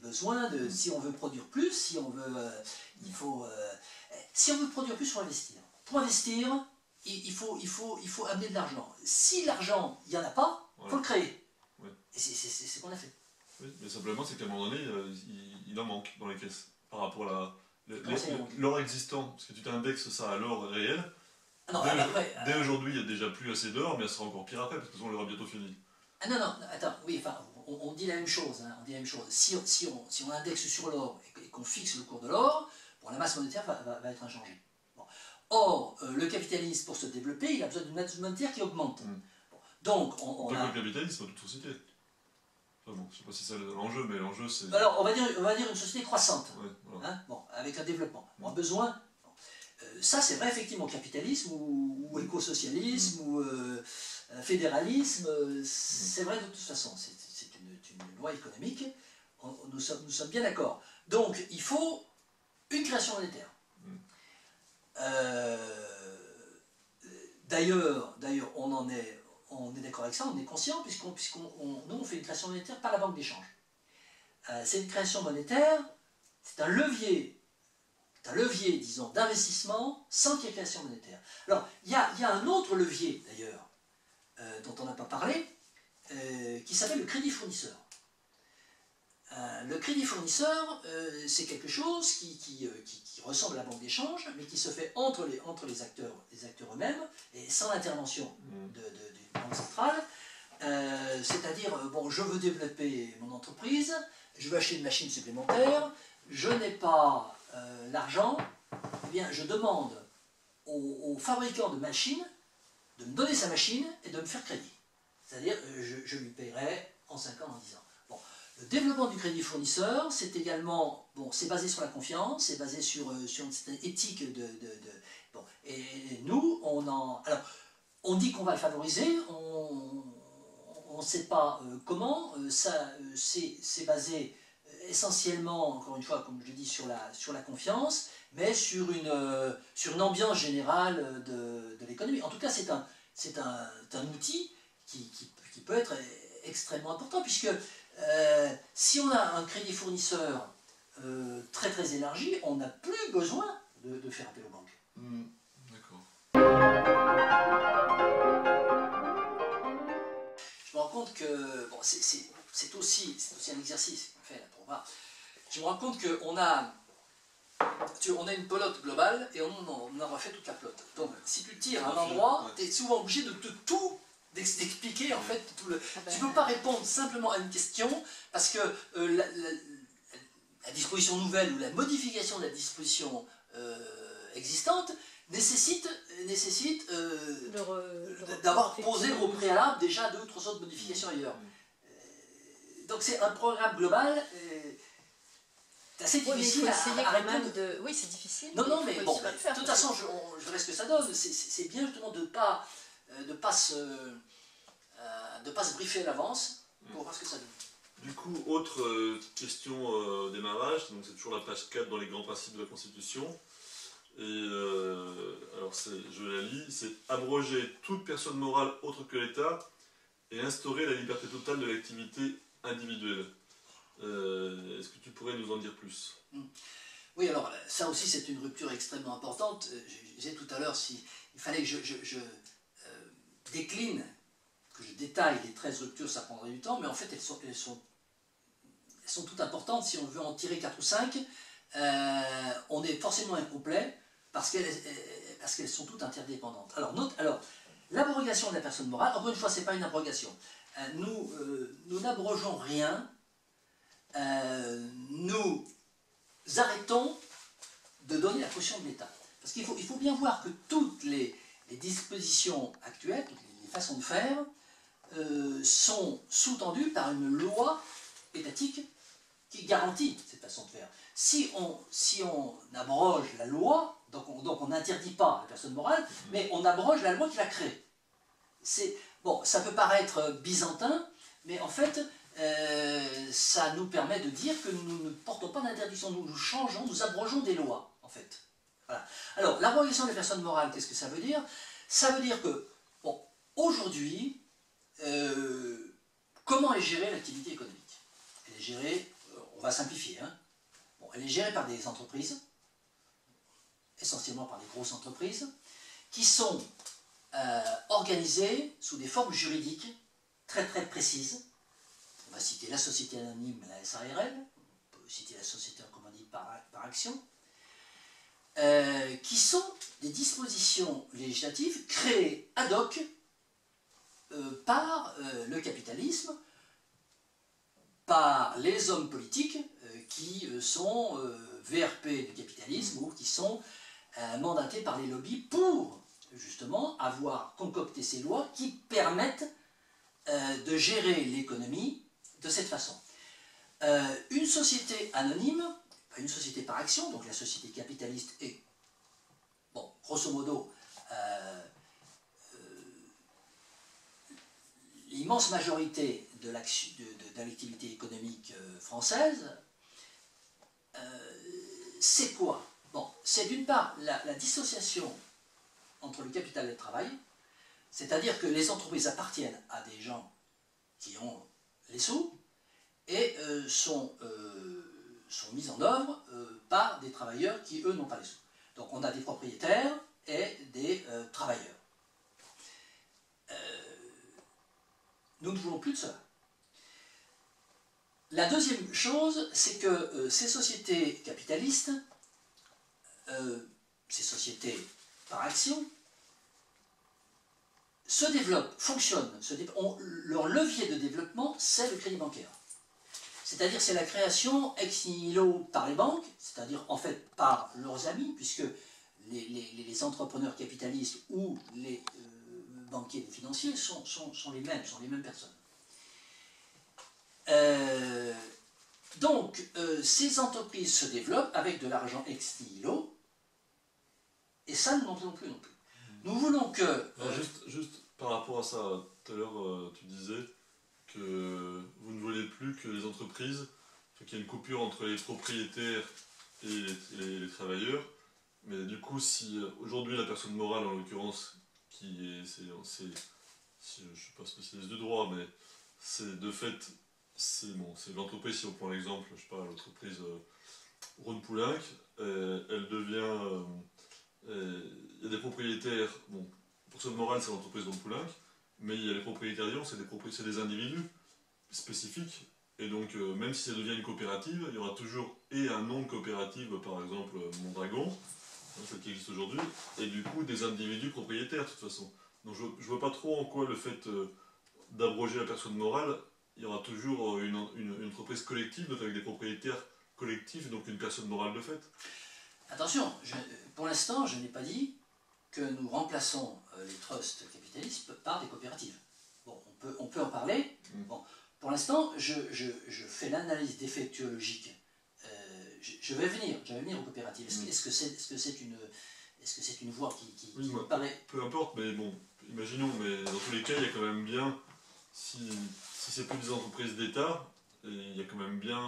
B: besoins, si on veut produire plus, si on veut, si on veut produire plus, il faut investir. Pour investir, il faut amener de l'argent. Si l'argent, il n'y en a pas, il faut le créer.
A: Ouais.
B: Et c'est ce qu'on a fait.
A: Oui, mais simplement, c'est qu'à un moment donné, il en manque dans les caisses par rapport à l'or existant. Parce que tu t'indexes ça à l'or réel.
B: Non,
A: dès aujourd'hui, il n'y a déjà plus assez d'or, mais ça sera encore pire après, parce que on l'aura bientôt fini.
B: Ah non, attends, oui, enfin, on dit la même chose. Hein, on dit la même chose. Si on indexe sur l'or et qu'on fixe le cours de l'or, bon, la masse monétaire va être inchangée. Bon. Or, le capitalisme, pour se développer, il a besoin d'une masse monétaire qui augmente. Bon. Donc,
A: le capitalisme, toute société. Enfin bon, je ne sais pas si c'est l'enjeu, mais l'enjeu c'est...
B: Alors, on va dire une société croissante,
A: ouais, voilà.
B: Hein, bon, avec un développement. On a besoin... ça, c'est vrai, effectivement, capitalisme ou écosocialisme ou fédéralisme, c'est vrai de toute façon. C'est une loi économique, nous sommes bien d'accord. Donc, il faut une création monétaire. D'ailleurs, on est d'accord avec ça, on est conscient, puisqu'on nous, on fait une création monétaire par la banque d'échange. C'est une création monétaire, c'est un levier, disons, d'investissement sans qu'il y ait création monétaire. Alors, il y a un autre levier, d'ailleurs, dont on n'a pas parlé, qui s'appelle le crédit fournisseur. Le crédit fournisseur, c'est quelque chose qui ressemble à la banque d'échange, mais qui se fait entre les acteurs eux-mêmes, et sans l'intervention d'une banque centrale. C'est-à-dire, bon, je veux développer mon entreprise, je veux acheter une machine supplémentaire, je n'ai pas l'argent, eh bien, je demande au fabricant de machines de me donner sa machine et de me faire crédit. C'est-à-dire, je lui paierai en 5 ans, en 10 ans. Bon. Le développement du crédit fournisseur, c'est également, bon, c'est basé sur la confiance, c'est basé sur une certaine éthique bon. Et nous, alors, on dit qu'on va le favoriser, on ne sait pas comment, c'est basé essentiellement, encore une fois, comme je dis, sur la confiance, mais sur une ambiance générale de l'économie. En tout cas, c'est un outil qui peut être extrêmement important, puisque Si on a un crédit fournisseur très très élargi, on n'a plus besoin de faire appel aux banques.
A: D'accord.
B: Je me rends compte que, bon, c'est aussi un exercice qu'on fait là pour voir. Je me rends compte qu'on a, on a une pelote globale et on a refait toute la pelote. Donc si tu tires à un endroit, tu es souvent obligé de tout d'expliquer en fait tout le... Tu ne peux pas répondre simplement à une question parce que la disposition nouvelle ou la modification de la disposition existante nécessite d'avoir posé au préalable déjà 2 ou 3 autres modifications ailleurs. Donc c'est un programme global. C'est assez difficile à répondre.
C: Oui, c'est difficile.
B: Non, mais bon, de toute façon, je verrai ce que ça donne. C'est bien justement de ne pas se briefer à l'avance pour voir ce que ça donne.
A: Du coup, autre question au démarrage, donc c'est toujours la page 4 dans les grands principes de la Constitution. Et alors je la lis, c'est abroger toute personne morale autre que l'État et instaurer la liberté totale de l'activité individuelle. Est-ce que tu pourrais nous en dire plus?
B: Oui, alors ça aussi c'est une rupture extrêmement importante. Je disais tout à l'heure, il fallait que je décline, que je détaille les 13 ruptures, ça prendrait du temps, mais en fait elles sont toutes importantes. Si on veut en tirer 4 ou 5, on est forcément incomplet parce qu'elles sont toutes interdépendantes. Alors l'abrogation de la personne morale, encore une fois, ce n'est pas une abrogation. Nous n'abrogeons rien, nous arrêtons de donner la caution de l'État. Parce qu'il faut bien voir que toutes les dispositions actuelles, toutes les façons de faire, sont sous-tendues par une loi étatique qui garantit cette façon de faire. Si on abroge la loi, donc on n'interdit pas la personne morale, mais on abroge la loi qui l'a créée. Bon, ça peut paraître byzantin, mais en fait, ça nous permet de dire que nous ne portons pas d'interdiction, nous changeons, nous abrogeons des lois, en fait. Voilà. Alors, l'abrogation des personnes morales, qu'est-ce que ça veut dire? Ça veut dire que, bon, aujourd'hui, comment est gérée l'activité économique? Elle est gérée, on va simplifier, hein. Bon, elle est gérée par des entreprises, essentiellement par des grosses entreprises, qui sont organisées sous des formes juridiques très très précises. On va citer la société anonyme, la SARL, on peut citer la société en commandite par action, qui sont des dispositions législatives créées ad hoc par le capitalisme, par les hommes politiques qui sont VRP du capitalisme ou qui sont mandatés par les lobbies pour justement avoir concocté ces lois qui permettent de gérer l'économie de cette façon. Une société anonyme, une société par action, donc la société capitaliste est, bon, grosso modo, l'immense majorité de l'activité économique française, c'est quoi? Bon, c'est d'une part la dissociation entre le capital et le travail, c'est-à-dire que les entreprises appartiennent à des gens qui ont les sous et sont mises en œuvre par des travailleurs qui, eux, n'ont pas les sous. Donc on a des propriétaires et des travailleurs. Nous ne voulons plus de cela. La deuxième chose, c'est que ces sociétés capitalistes, ces sociétés par action, se développent, fonctionnent, leur levier de développement, c'est le crédit bancaire. C'est-à-dire c'est la création ex nihilo par les banques, c'est-à-dire en fait par leurs amis, puisque les entrepreneurs capitalistes ou les banquiers ou financiers sont les mêmes personnes. Donc ces entreprises se développent avec de l'argent ex nihilo, et ça nous n'en voulons plus non plus. Nous voulons que...
A: Juste par rapport à ça, tout à l'heure tu disais que vous ne voulez plus que les entreprises, qu'il y ait une coupure entre les propriétaires et les travailleurs, mais du coup si aujourd'hui la personne morale en l'occurrence, je ne suis pas spécialiste de droit, mais c'est de fait c'est bon, l'entreprise, si on prend l'exemple, je sais pas, l'entreprise Rhône-Poulenc, elle devient... il y a des propriétaires, bon, personne morale c'est l'entreprise Rhône-Poulenc, mais il y a les propriétaires d'Ion, c'est des individus spécifiques, et donc même si ça devient une coopérative, il y aura toujours un nom de coopérative, par exemple Mondragon, celle qui existe aujourd'hui, et du coup des individus propriétaires de toute façon. Donc je ne vois pas trop en quoi le fait d'abroger la personne morale, il y aura toujours une entreprise collective, donc avec des propriétaires collectifs, donc une personne morale de fait.
B: Attention, pour l'instant, je n'ai pas dit que nous remplaçons les trusts capitalistes par des coopératives. Bon, on peut en parler. Bon, pour l'instant, je fais l'analyse d'effets théologiques. Je vais venir aux coopératives. Est-ce que c'est une voie qui me paraît...
A: Peu importe, mais bon, imaginons, mais dans tous les cas, il y a quand même bien, si c'est plus des entreprises d'État, il y a quand même bien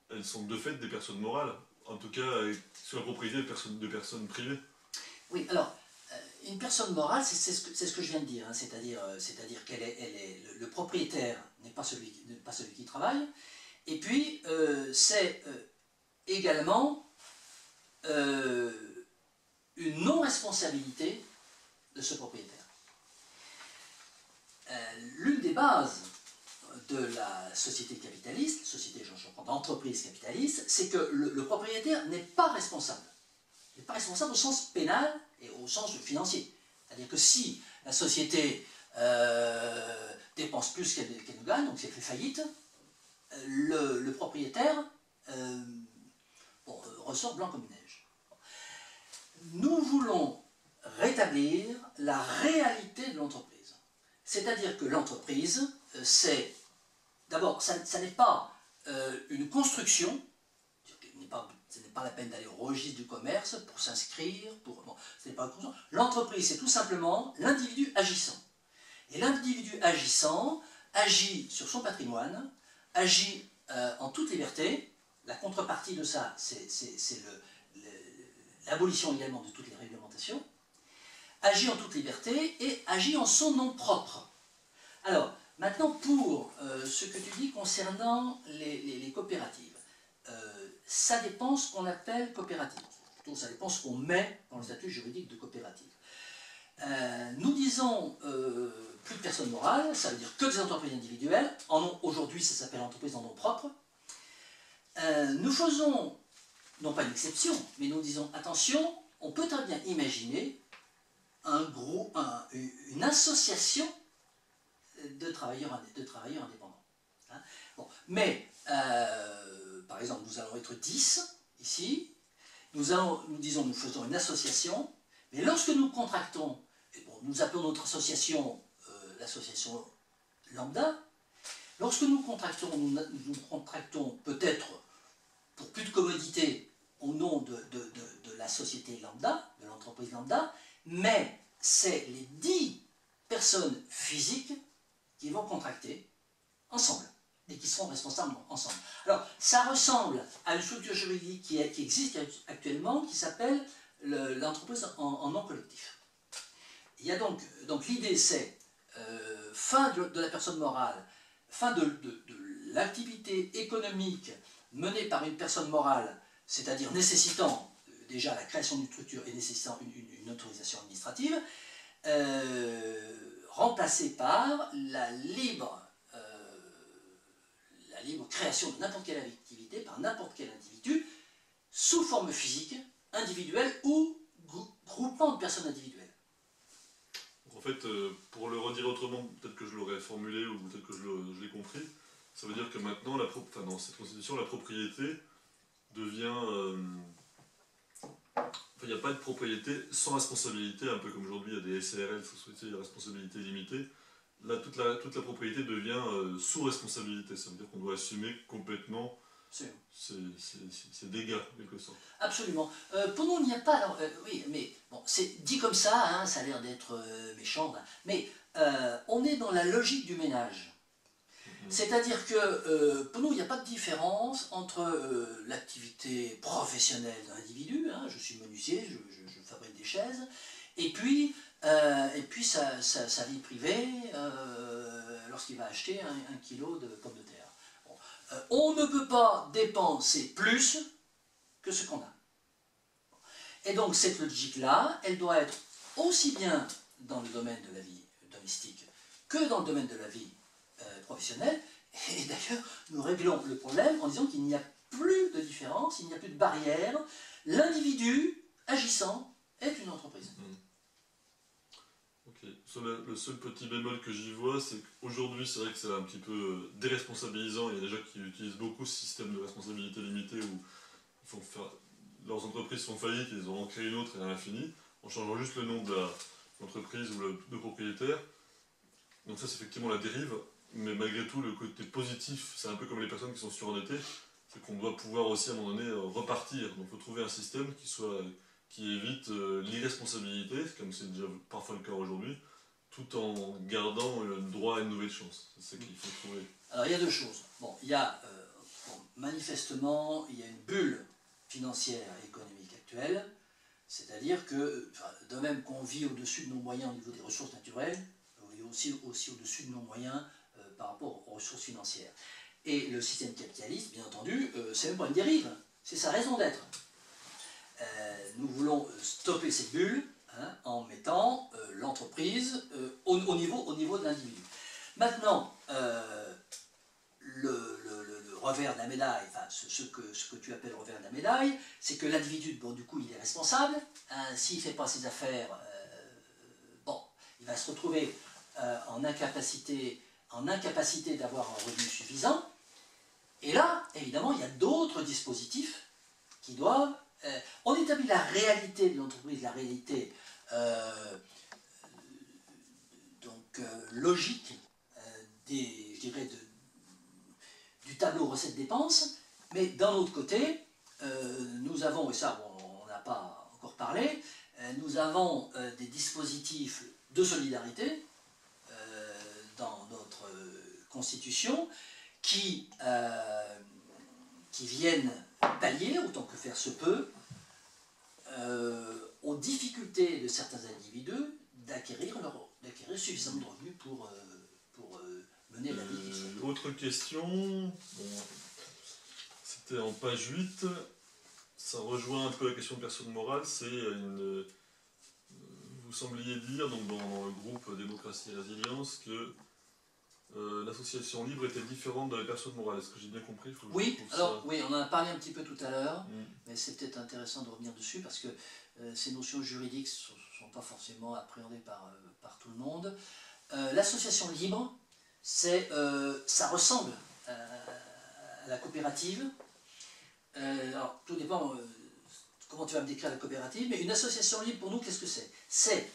A: elles sont de fait des personnes morales, en tout cas sur la propriété de personnes privées.
B: Oui, alors, une personne morale, c'est ce que je viens de dire, hein, c'est-à-dire qu'elle est le propriétaire n'est pas celui qui travaille, et puis c'est également une non-responsabilité de ce propriétaire. L'une des bases de la société capitaliste, d'entreprise capitaliste, c'est que le propriétaire n'est pas responsable. Il n'est pas responsable au sens pénal et au sens financier. C'est-à-dire que si la société dépense plus qu'elle ne gagne, donc si elle fait faillite, le propriétaire ressort blanc comme neige. Nous voulons rétablir la réalité de l'entreprise. C'est-à-dire que l'entreprise, c'est... D'abord, ça n'est pas une construction, ce n'est pas la peine d'aller au registre du commerce pour s'inscrire, ce n'est pas une construction. L'entreprise, c'est tout simplement l'individu agissant. Et l'individu agissant agit sur son patrimoine, agit en toute liberté. La contrepartie de ça, c'est l'abolition également de toutes les réglementations, agit en toute liberté et agit en son nom propre. Alors, maintenant, pour ce que tu dis concernant les coopératives, ça dépend ce qu'on appelle coopérative. Plutôt, ça dépend ce qu'on met dans le statut juridique de coopérative. Nous disons plus de personnes morales, ça veut dire que des entreprises individuelles. Aujourd'hui, ça s'appelle entreprise en nom propre. Nous faisons, non pas une exception, mais nous disons attention, on peut très bien imaginer une association de travailleurs indépendants. Hein, bon, mais, par exemple, nous allons être 10 ici, nous faisons une association, mais lorsque nous contractons, nous appelons notre association l'association lambda, lorsque nous contractons, nous contractons peut-être pour plus de commodité au nom de la société lambda, de l'entreprise lambda, mais c'est les 10 personnes physiques qui vont contracter ensemble et qui seront responsables ensemble. Alors, ça ressemble à une structure juridique qui existe actuellement, qui s'appelle l'entreprise en nom collectif. Il y a donc l'idée, c'est fin de la personne morale, fin de l'activité économique menée par une personne morale, c'est-à-dire nécessitant déjà la création d'une structure et nécessitant une autorisation administrative, remplacée par la libre création de n'importe quelle activité par n'importe quel individu sous forme physique, individuelle ou groupement de personnes individuelles.
A: En fait, pour le redire autrement, peut-être que je l'aurais formulé ou peut-être que je l'ai compris, ça veut dire que maintenant, dans cette constitution, la propriété devient... il n'y a pas de propriété sans responsabilité, un peu comme aujourd'hui il y a des SARL, sociétés de responsabilité limitée. Là, toute la propriété devient sous responsabilité, ça veut dire qu'on doit assumer complètement ces dégâts, en quelque sorte.
B: Absolument. Pour nous, il n'y a pas... Alors, oui, mais bon, c'est dit comme ça, hein, ça a l'air d'être méchant, mais on est dans la logique du ménage. C'est-à-dire que pour nous, il n'y a pas de différence entre l'activité professionnelle d'un individu, hein, je suis menuisier, je fabrique des chaises, et puis sa vie privée, lorsqu'il va acheter un kilo de pommes de terre. Bon. On ne peut pas dépenser plus que ce qu'on a. Et donc cette logique-là, elle doit être aussi bien dans le domaine de la vie domestique que dans le domaine de la vie professionnelle. Et d'ailleurs, nous réglons le problème en disant qu'il n'y a plus de différence, il n'y a plus de barrière. L'individu agissant est une entreprise.
A: Ok. Le seul petit bémol que j'y vois, c'est qu'aujourd'hui, c'est vrai que c'est un petit peu déresponsabilisant. Il y a des gens qui utilisent beaucoup ce système de responsabilité limitée où ils font faire, leurs entreprises font faillite et ils en créent une autre et à l'infini, en changeant juste le nom de l'entreprise ou de propriétaire. Donc ça, c'est effectivement la dérive. Mais malgré tout, le côté positif, c'est un peu comme les personnes qui sont surendettées, c'est qu'on doit pouvoir aussi à un moment donné repartir. Donc il faut trouver un système qui évite l'irresponsabilité, comme c'est déjà parfois le cas aujourd'hui, tout en gardant le droit à une nouvelle chance. C'est ça qu'il faut trouver.
B: Alors il y a deux choses. Bon, il y a manifestement, il y a une bulle financière et économique actuelle, c'est-à-dire que, de même qu'on vit au-dessus de nos moyens au niveau des ressources naturelles, on vit aussi au-dessus de nos moyens par rapport aux ressources financières. Et le système capitaliste, bien entendu, c'est même pas une dérive, c'est sa raison d'être. Nous voulons stopper cette bulle en mettant l'entreprise au niveau de l'individu. Maintenant, le revers de la médaille, enfin ce que tu appelles le revers de la médaille, c'est que l'individu, bon, du coup, il est responsable. S'il ne fait pas ses affaires, bon, il va se retrouver en incapacité d'avoir un revenu suffisant. Et là, évidemment, il y a d'autres dispositifs qui doivent... on établit la réalité de l'entreprise, la réalité logique je dirais du tableau recettes-dépenses, mais d'un autre côté, nous avons, et ça on n'a pas encore parlé, nous avons des dispositifs de solidarité dans notre Constitution qui viennent pallier, autant que faire se peut, aux difficultés de certains individus d'acquérir suffisamment de revenus pour mener la vie qu'ils souhaitent.
A: Autre question, bon, c'était en page 8, ça rejoint un peu la question de personne morale, c'est vous sembliez dire, donc dans le groupe Démocratie et Résilience, que l'association libre était différente de la personne morale. Est-ce que j'ai bien compris?
B: Oui, alors oui, on en a parlé un petit peu tout à l'heure, mais c'est peut-être intéressant de revenir dessus parce que ces notions juridiques ne sont pas forcément appréhendées par tout le monde. L'association libre, ça ressemble à la coopérative. Alors, tout dépend comment tu vas me décrire la coopérative, mais une association libre, pour nous, qu'est-ce que c'est? C'est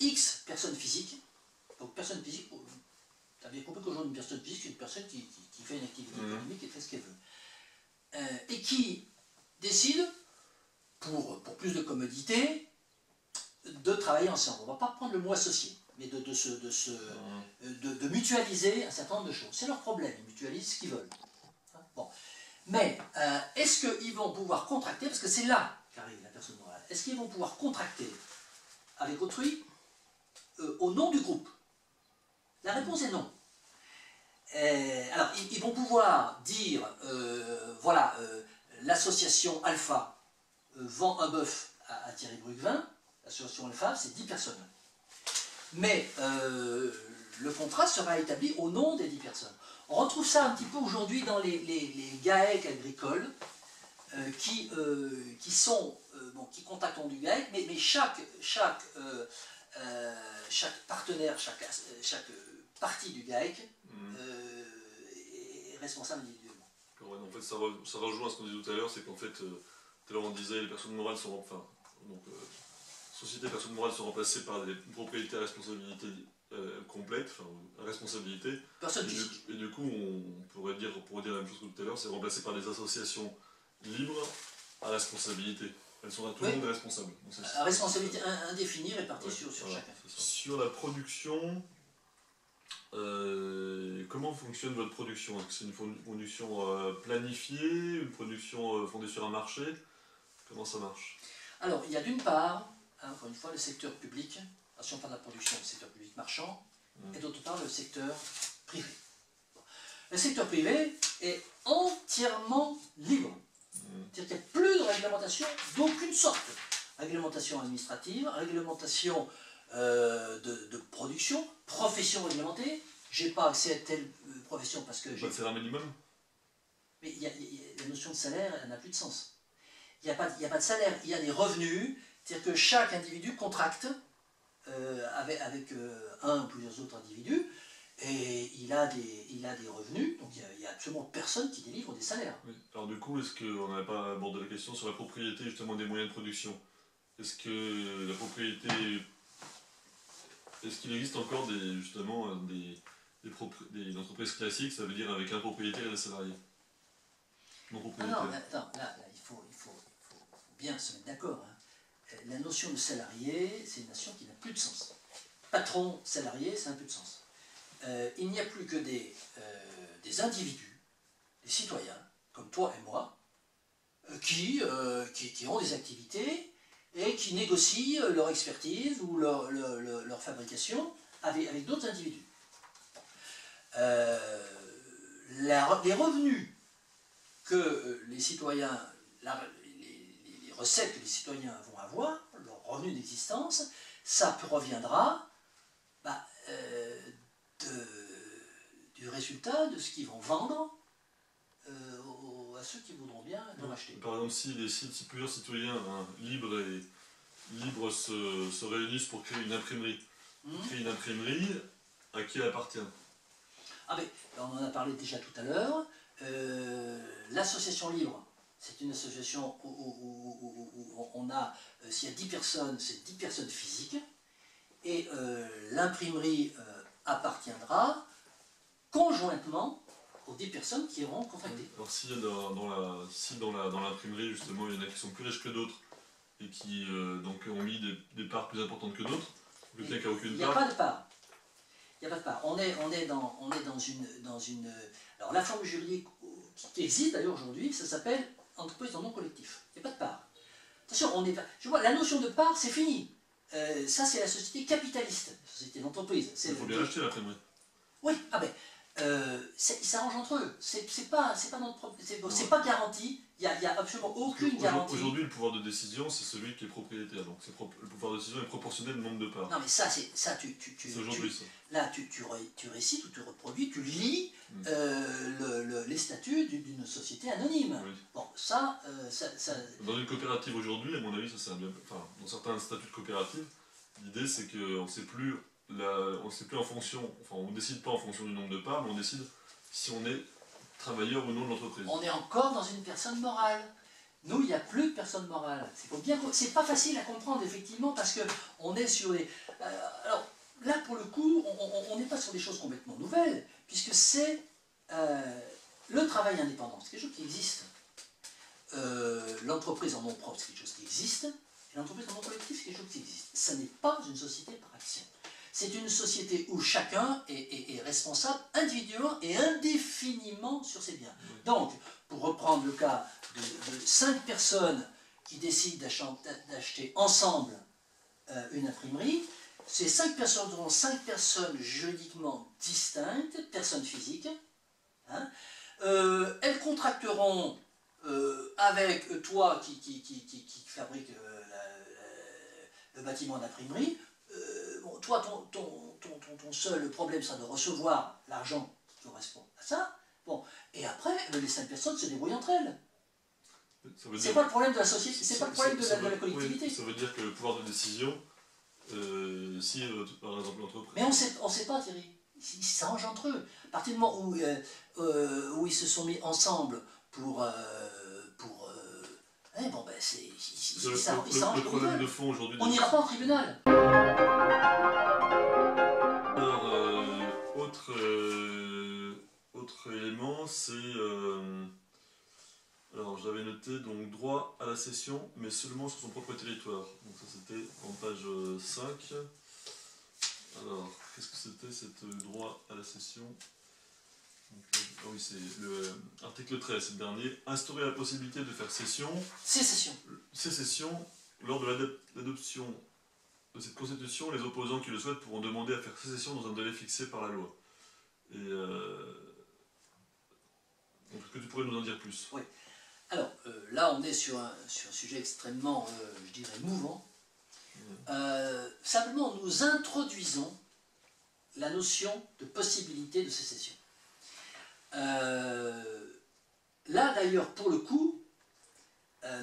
B: X personnes physiques. Donc, personne physique, tu as bien compris qu'aujourd'hui, une personne physique, c'est une personne qui fait une activité économique et fait ce qu'elle veut. Et qui décide, pour plus de commodité, de travailler ensemble. On ne va pas prendre le mot associé, mais de mutualiser un certain nombre de choses. C'est leur problème, ils mutualisent ce qu'ils veulent. Bon. Mais est-ce qu'ils vont pouvoir contracter, parce que c'est là qu'arrive la personne morale, est-ce qu'ils vont pouvoir contracter avec autrui au nom du groupe? La réponse est non. Alors, ils vont pouvoir dire, voilà, l'association Alpha vend un bœuf à Thierry Brugvin, l'association Alpha, c'est 10 personnes. Mais le contrat sera établi au nom des 10 personnes. On retrouve ça un petit peu aujourd'hui dans les GAEC agricoles qui contactent du GAEC, mais chaque partenaire, chaque partie du GAEC est responsable individuellement.
A: Ouais, en fait, ça rejoint à ce qu'on disait tout à l'heure, c'est qu'en fait, tout à l'heure on disait les personnes morales sont, enfin, donc, sociétés personnes morales sont remplacées par des propriétés à responsabilité complète, enfin, à responsabilité.
B: Personne physique.
A: Et du coup, on pourrait dire la même chose que tout à l'heure, c'est remplacé par des associations libres à responsabilité. Elles sont à tout le monde responsables.
B: À responsabilité indéfinie répartie sur chacun.
A: Sur la production, comment fonctionne votre production? Est-ce que c'est une production planifiée, une production fondée sur un marché? Comment ça marche?
B: Alors, il y a d'une part, encore une fois, le secteur public. Si on parle de la production, le secteur public marchand, et d'autre part le secteur privé. Le secteur privé est entièrement libre. C'est-à-dire qu'il n'y a plus de réglementation d'aucune sorte. Réglementation administrative, réglementation de production, profession réglementée. Je n'ai pas accès à telle profession parce que j'ai...
A: Pas de salaire minimum?
B: Mais la notion de salaire, elle n'a plus de sens. Il n'y a pas de salaire, il y a des revenus. C'est-à-dire que chaque individu contracte avec un ou plusieurs autres individus. Et il a des revenus, donc il n'y a absolument personne qui délivre des salaires.
A: Oui. Alors du coup, est-ce qu'on n'avait pas abordé la question sur la propriété justement des moyens de production? Est-ce que la propriété... Est-ce qu'il existe encore des entreprises classiques, ça veut dire avec un propriétaire et des salariés? Non propriétaire.
B: Non, attends, là il faut bien se mettre d'accord. Hein. La notion de salarié, c'est une notion qui n'a plus de sens. Patron, salarié, ça n'a plus de sens. Il n'y a plus que des individus, des citoyens, comme toi et moi, qui ont des activités et qui négocient leur expertise ou leur fabrication avec d'autres individus. Les revenus que les citoyens, les recettes que les citoyens vont avoir, leurs revenus d'existence, ça proviendra du résultat de ce qu'ils vont vendre à ceux qui voudront bien l'en acheter.
A: Par exemple, si plusieurs citoyens libres se réunissent pour créer une imprimerie, à qui elle appartient?
B: Ah mais on en a parlé déjà tout à l'heure. L'association libre, c'est une association où on a, s'il y a 10 personnes, c'est 10 personnes physiques. Et l'imprimerie appartiendra conjointement aux 10 personnes qui auront contracté.
A: Alors si dans l'imprimerie justement il y en a qui sont plus riches que d'autres et qui donc ont mis des parts plus importantes que d'autres,
B: il n'y a pas de part. Il n'y a pas de part. On est dans une... Alors la forme juridique qui existe d'ailleurs aujourd'hui, ça s'appelle entreprise en nom collectif. Il n'y a pas de part. Attention, je vois, la notion de part, c'est fini. Ça, c'est la société capitaliste, la société d'entreprise.
A: Il faut bien acheter l'imprimerie.
B: Oui, ils s'arrangent entre eux. C'est pas notre propre, c'est pas garanti. Il n'y a absolument aucune garantie.
A: Aujourd'hui, le pouvoir de décision, c'est celui qui est propriétaire. Donc le pouvoir de décision est proportionnel au nombre de parts.
B: Non, mais ça, c'est
A: aujourd'hui ça.
B: Là, tu récites ou tu reproduis, tu lis les statuts d'une société anonyme.
A: Oui.
B: Bon, ça...
A: Dans une coopérative aujourd'hui, à mon avis, ça c'est dans certains statuts de coopérative, l'idée c'est qu'on ne sait plus en fonction, enfin on ne décide pas en fonction du nombre de parts, mais on décide si on est travailleur ou non de l'entreprise.
B: On est encore dans une personne morale. Nous, il n'y a plus de personne morale. C'est pas facile à comprendre, effectivement, parce qu'on est sur les... alors, là, pour le coup, on n'est pas sur des choses complètement nouvelles, puisque c'est le travail indépendant. C'est quelque chose qui existe. L'entreprise en nom propre, c'est quelque chose qui existe. Et l'entreprise en nom collectif, c'est quelque chose qui existe. Ça n'est pas une société par action. C'est une société où chacun est responsable individuellement et indéfiniment sur ses biens. Oui. Donc, pour reprendre le cas de 5 personnes qui décident d'acheter ensemble une imprimerie, ces 5 personnes seront 5 personnes juridiquement distinctes, personnes physiques. Hein, elles contracteront avec toi qui fabrique le bâtiment d'imprimerie. Toi, ton seul problème, c'est de recevoir l'argent qui correspond à ça. Bon, et après, les 5 personnes se débrouillent entre elles. C'est pas le problème de la société, c'est pas le problème de la collectivité.
A: Oui, ça veut dire que le pouvoir de décision, si par exemple l'entreprise...
B: Mais on sait pas, Thierry. Ils s'arrangent entre eux. À partir du moment où ils se sont mis ensemble pour bon, ben ils s'arrangent.
A: Le problème de fond aujourd'hui...
B: On n'ira pas au tribunal.
A: Alors, autre élément, c'est... alors, j'avais noté donc droit à la cession, mais seulement sur son propre territoire. Donc ça, c'était en page 5. Alors, qu'est-ce que c'était, ce droit à la cession? Donc, ah oui, c'est l'article 13, c'est le dernier. Instaurer la possibilité de faire sécession lors de l'adoption de cette constitution, les opposants qui le souhaitent pourront demander à faire sécession dans un délai fixé par la loi. Et donc, est-ce que tu pourrais nous en dire plus?
B: Oui. Alors, là, on est sur un sujet extrêmement, je dirais, mouvant. Simplement, nous introduisons la notion de possibilité de sécession. Là, d'ailleurs, pour le coup,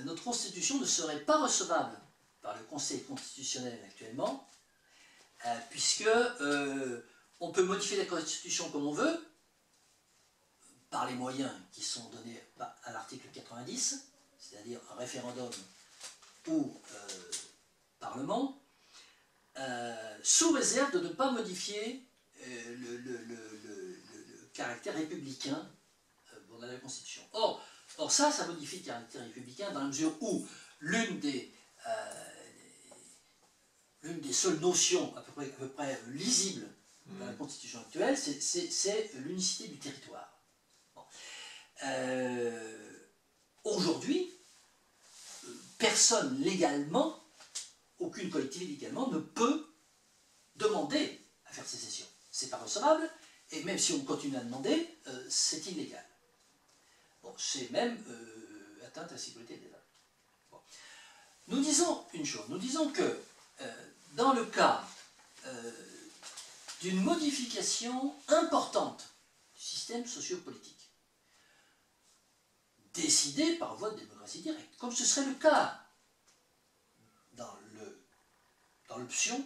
B: notre Constitution ne serait pas recevable par le Conseil constitutionnel actuellement, puisque on peut modifier la Constitution comme on veut, par les moyens qui sont donnés à l'article 90, c'est-à-dire un référendum ou Parlement, sous réserve de ne pas modifier le caractère républicain de la Constitution. Or ça modifie le caractère républicain dans la mesure où l'une des seules notions à peu près lisibles dans la Constitution actuelle, c'est l'unicité du territoire. Bon. Aujourd'hui, personne légalement, aucune collectivité légalement ne peut demander à faire sécession. C'est pas recevable, et même si on continue à demander, c'est illégal. Bon, c'est même atteinte à la sécurité des États. Bon. Nous disons une chose, nous disons que dans le cas d'une modification importante du système sociopolitique, décidée par voie de démocratie directe, comme ce serait le cas dans l'option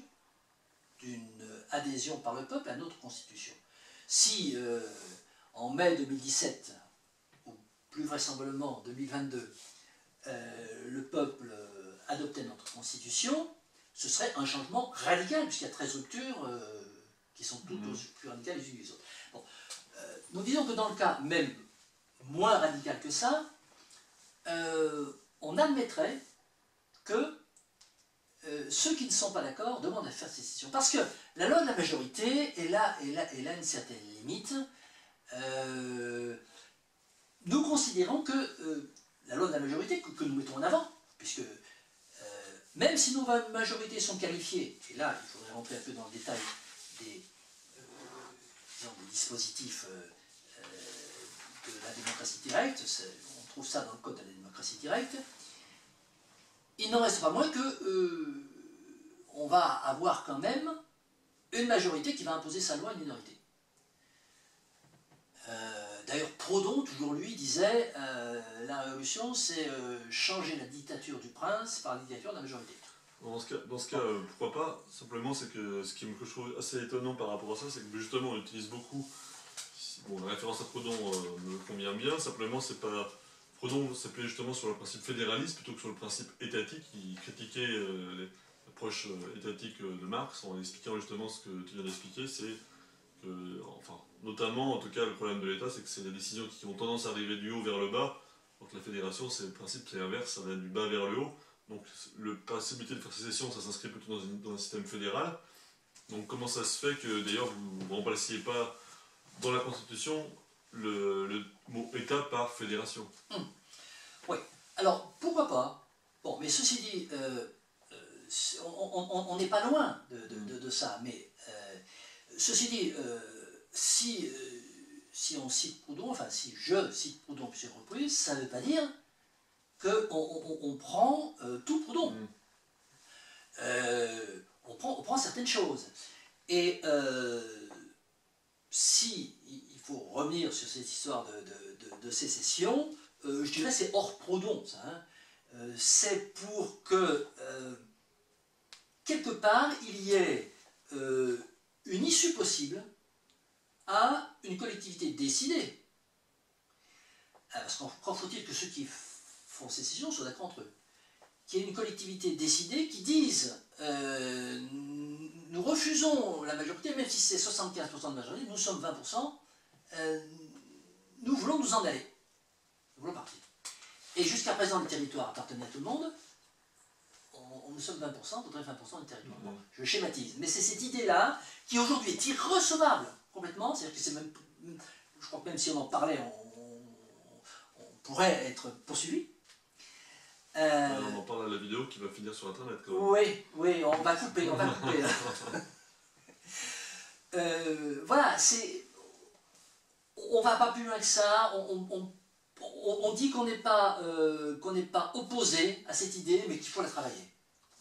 B: d'une adhésion par le peuple à notre Constitution. Si en mai 2017, ou plus vraisemblablement en 2022, le peuple adoptait notre Constitution, ce serait un changement radical, puisqu'il y a 13 ruptures qui sont toutes plus radicales les unes que les autres. Bon. Nous disons que dans le cas même moins radical que ça, on admettrait que ceux qui ne sont pas d'accord demandent à faire sécession. Parce que la loi de la majorité est là une certaine limite. Nous considérons que la loi de la majorité, que nous mettons en avant, puisque même si nos majorités sont qualifiées, et là il faudrait rentrer un peu dans le détail des dispositifs de la démocratie directe, on trouve ça dans le code de la démocratie directe, il n'en reste pas moins que on va avoir quand même une majorité qui va imposer sa loi à une minorité. D'ailleurs, Proudhon, toujours lui, disait la révolution, c'est changer la dictature du prince par la dictature de la majorité.
A: Dans ce cas, pourquoi pas? Simplement, c'est que ce que je trouve assez étonnant par rapport à ça, c'est que justement, on utilise beaucoup. Bon, la référence à Proudhon me convient bien, simplement, c'est pas. Proudhon s'appelait justement sur le principe fédéraliste plutôt que sur le principe étatique. Il critiquait l'approche étatique de Marx en expliquant justement ce que tu viens d'expliquer, c'est que, enfin, notamment, en tout cas, le problème de l'État, c'est que c'est des décisions qui ont tendance à arriver du haut vers le bas, donc la fédération, c'est le principe, c'est l'inverse, ça va du bas vers le haut. Donc, la possibilité de faire sécession, ça s'inscrit plutôt dans un système fédéral. Donc, comment ça se fait que, d'ailleurs, vous ne remplaciez pas dans la Constitution le mot État par fédération?
B: Oui, alors, pourquoi pas? Bon, mais ceci dit, on n'est pas loin de ça, mais ceci dit, si on cite Proudhon, enfin, si je cite Proudhon plusieurs reprises, ça ne veut pas dire qu'on prend tout Proudhon. On prend certaines choses. Et si il faut revenir sur cette histoire de sécession, je dirais c'est hors Proudhon, ça. Hein. C'est pour que, quelque part, il y ait une issue possible à une collectivité décidée. Parce qu'encore faut-il que ceux qui font sécession soient d'accord entre eux. Qu'il y ait une collectivité décidée qui dise nous refusons la majorité, même si c'est 75% de majorité, nous sommes 20%, nous voulons nous en aller. Nous voulons partir. Et jusqu'à présent, le territoire appartenait à tout le monde. Nous sommes 20%, faudrait 20% du territoire. Bon, je schématise. Mais c'est cette idée-là qui aujourd'hui est irrecevable complètement. C'est-à-dire que c'est même. Je crois que même si on en parlait, on pourrait être poursuivi.
A: On en parle à la vidéo qui va finir sur Internet quand même.
B: Oui, oui, on va couper, on va couper. Voilà, c'est... On va pas plus loin que ça, on dit qu'on n'est pas opposé à cette idée, mais qu'il faut la travailler.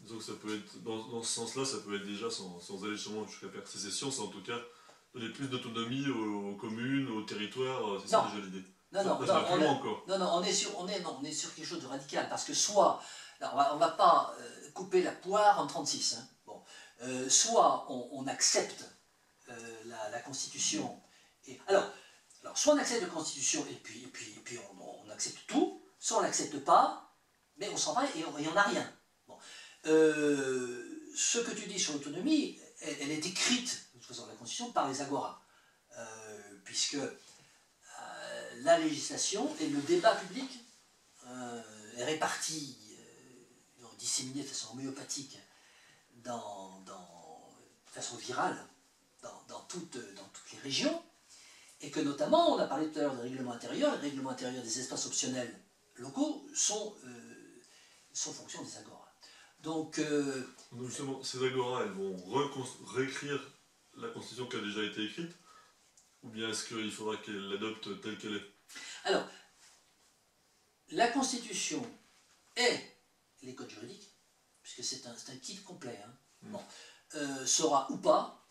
A: Donc ça peut être, dans ce sens-là, ça peut être déjà, sans aller jusqu'à faire sécession, c'est en tout cas donner plus d'autonomie aux communes, aux territoires, c'est ça déjà l'idée.
B: Non, on est sur quelque chose de radical, parce que soit, on va pas couper la poire en 36, hein, bon, soit on accepte la Constitution, et, alors, soit on accepte la Constitution et puis on accepte tout, soit on n'accepte pas, mais on s'en va et on n'a rien. Bon. Ce que tu dis sur l'autonomie, elle est écrite, de toute façon, la Constitution, par les agoras, puisque la législation et le débat public est réparti, disséminé de façon homéopathique, de façon virale, dans toutes les régions, et que notamment, on a parlé tout à l'heure des règlements intérieurs, les règlements intérieurs des espaces optionnels locaux sont fonction des agoras. Donc
A: justement, ces agoras, elles vont réécrire la Constitution qui a déjà été écrite, ou bien est-ce qu'il faudra qu'elle l'adopte telle qu'elle est?
B: Alors, la Constitution et les codes juridiques, puisque c'est un kit complet, hein, bon, sera ou pas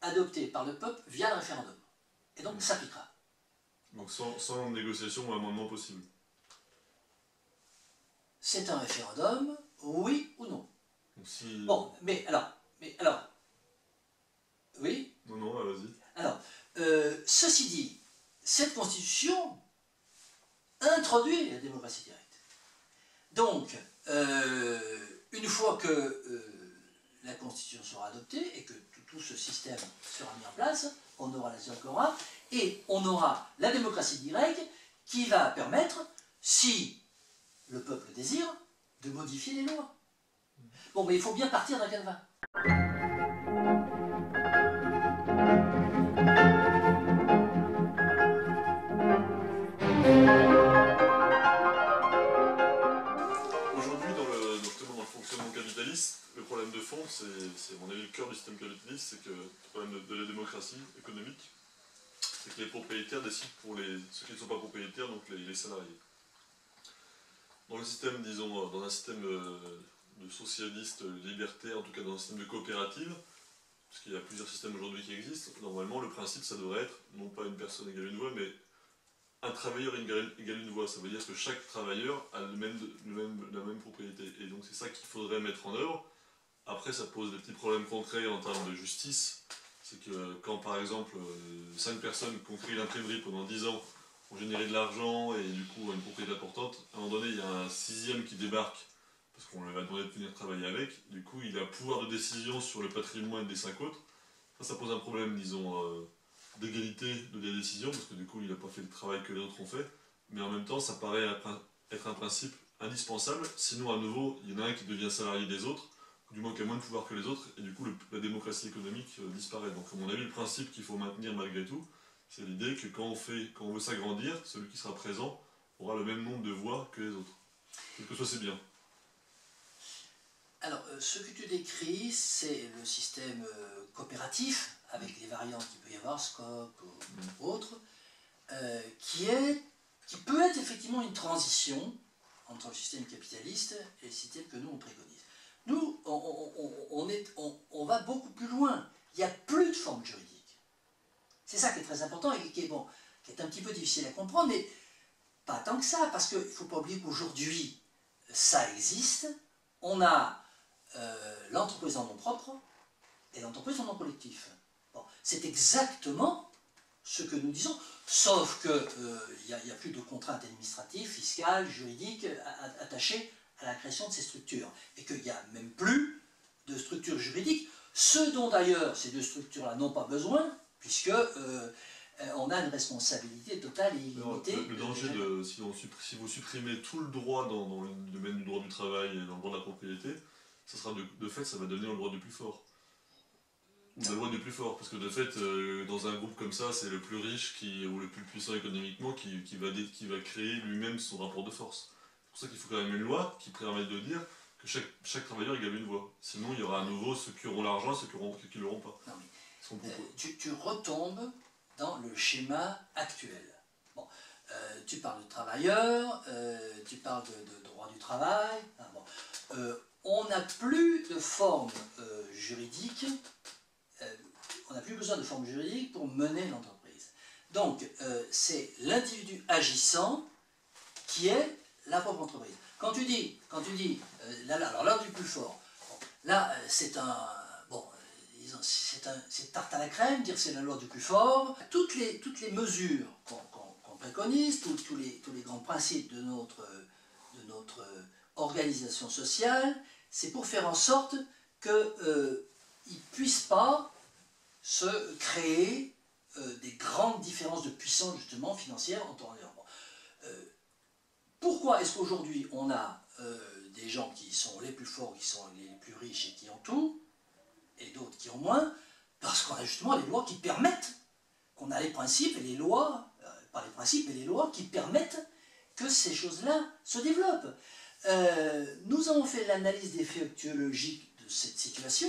B: adopté par le peuple via le référendum. Et donc s'appliquera.
A: Donc sans négociation ou amendement possible.
B: C'est un référendum, oui ou non.
A: Donc si...
B: Bon, mais alors, oui.
A: Non, vas-y.
B: Alors, ceci dit, cette Constitution introduit la démocratie directe. Donc, une fois que la Constitution sera adoptée et que tout ce système sera mis en place, on aura les agoras et on aura la démocratie directe qui va permettre, si le peuple le désire, de modifier les lois. Bon, mais il faut bien partir d'un canevas.
A: Aujourd'hui, justement dans le fonctionnement capitaliste, le problème de fond, c'est à mon avis le cœur du système capitaliste, c'est que le problème de la démocratie économique, c'est que les propriétaires décident pour ceux qui ne sont pas propriétaires, donc les salariés. Dans le système, disons, dans un système de socialiste libertaire, en tout cas dans un système de coopérative, parce qu'il y a plusieurs systèmes aujourd'hui qui existent, normalement le principe ça devrait être, non pas une personne égale une voix, mais un travailleur égale une voix. Ça veut dire que chaque travailleur a la même propriété. Et donc c'est ça qu'il faudrait mettre en œuvre. Après ça pose des petits problèmes concrets en termes de justice. C'est que quand par exemple 5 personnes qui ont créé l'imprimerie pendant 10 ans ont généré de l'argent et du coup une propriété importante, à un moment donné il y a un 6e qui débarque parce qu'on lui a demandé de venir travailler avec, du coup il a pouvoir de décision sur le patrimoine des 5 autres. Ça pose un problème, disons, d'égalité de la décision, parce que du coup il n'a pas fait le travail que les autres ont fait, mais en même temps ça paraît être un principe indispensable, sinon à nouveau il y en a un qui devient salarié des autres, du moins qui a moins de pouvoir que les autres, et du coup la démocratie économique disparaît. Donc à mon avis le principe qu'il faut maintenir malgré tout, c'est l'idée que quand on veut s'agrandir, celui qui sera présent aura le même nombre de voix que les autres. Quelque chose c'est bien.
B: Alors, ce que tu décris, c'est le système coopératif, avec les variantes qu'il peut y avoir, SCOP ou autres, qui peut être effectivement une transition entre le système capitaliste et le système que nous on préconise. Nous, on va beaucoup plus loin. Il n'y a plus de forme juridique. C'est ça qui est très important et qui est un petit peu difficile à comprendre, mais pas tant que ça, parce qu'il ne faut pas oublier qu'aujourd'hui, ça existe. On a l'entreprise en nom propre et l'entreprise en nom collectif. Bon, c'est exactement ce que nous disons, sauf qu'il n'y a plus de contraintes administratives, fiscales, juridiques attachées à la création de ces structures. Et qu'il n'y a même plus de structures juridiques, ce dont d'ailleurs ces deux structures-là n'ont pas besoin, puisque on a une responsabilité totale et illimitée.
A: Le danger, si vous supprimez tout le droit dans le domaine du droit du travail et dans le droit de la propriété, ça sera de fait, ça va devenir le droit du plus fort. Ou la loi du plus fort, parce que de fait, dans un groupe comme ça, c'est le plus riche ou le plus puissant économiquement qui va créer lui-même son rapport de force. pour ça qu'il faut quand même une loi qui permette de dire que chaque travailleur égale une voix. Sinon, il y aura à nouveau ceux qui auront l'argent et ceux qui ne l'auront pas.
B: Non, mais, tu retombes dans le schéma actuel. Bon, tu parles de travailleurs, tu parles de droit du travail. Ah, bon. On n'a plus de forme juridique, on n'a plus besoin de forme juridique pour mener l'entreprise. Donc, c'est l'individu agissant qui est la propre entreprise. Quand tu dis alors l'heure du plus fort, bon, là, c'est tarte à la crème, dire c'est la loi du plus fort. Toutes les mesures qu'on préconise, tous les grands principes de notre organisation sociale, c'est pour faire en sorte qu'ils ne puissent pas se créer des grandes différences de puissance, justement, financière en temps et en temps. Pourquoi est-ce qu'aujourd'hui on a des gens qui sont les plus forts, qui sont les plus riches et qui ont tout, et d'autres qui ont moins? Parce qu'on a justement les lois qui permettent, qu'on a les principes et les lois, pas les principes mais les lois qui permettent que ces choses-là se développent. Nous avons fait l'analyse des faits sociologiques de cette situation,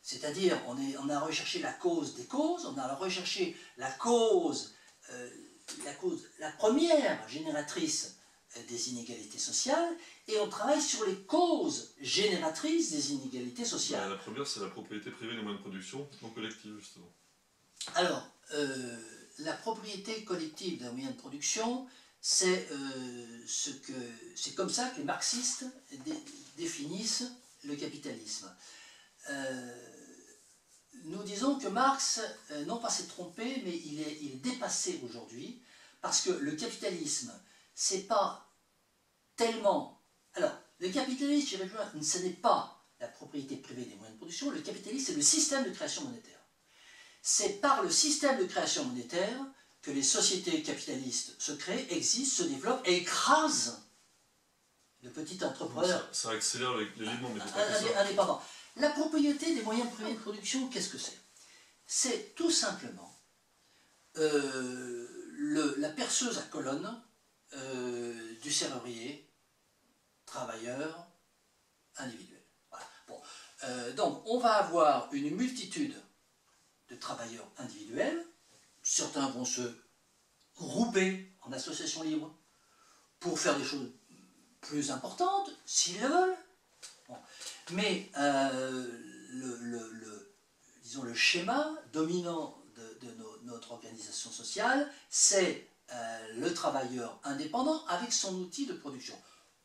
B: c'est-à-dire on a recherché la cause des causes, on a recherché la première génératrice des inégalités sociales, et on travaille sur les causes génératrices des inégalités sociales.
A: La première, c'est la propriété privée des moyens de production, non collective, justement.
B: Alors, la propriété collective d'un moyen de production, c'est comme ça que les marxistes définissent le capitalisme. Nous disons que Marx, non pas s'est trompé, mais il est dépassé aujourd'hui, parce que le capitalisme, c'est pas tellement... Alors, le capitalisme, j'irai plus loin, ce n'est pas la propriété privée des moyens de production, le capitalisme, c'est le système de création monétaire. C'est par le système de création monétaire que les sociétés capitalistes se créent, existent, se développent et écrasent le petit entrepreneur.
A: Ça accélère l'élément, mais
B: indépendant. La propriété des moyens privés de production, qu'est-ce que c'est? C'est tout simplement la perceuse à colonne du serrurier, travailleur, individuel. Voilà. Bon. Donc, on va avoir une multitude de travailleurs individuels. Certains vont se grouper en associations libres pour faire des choses plus importantes, s'ils le veulent. Bon. Mais disons, le schéma dominant de notre organisation sociale, c'est le travailleur indépendant avec son outil de production.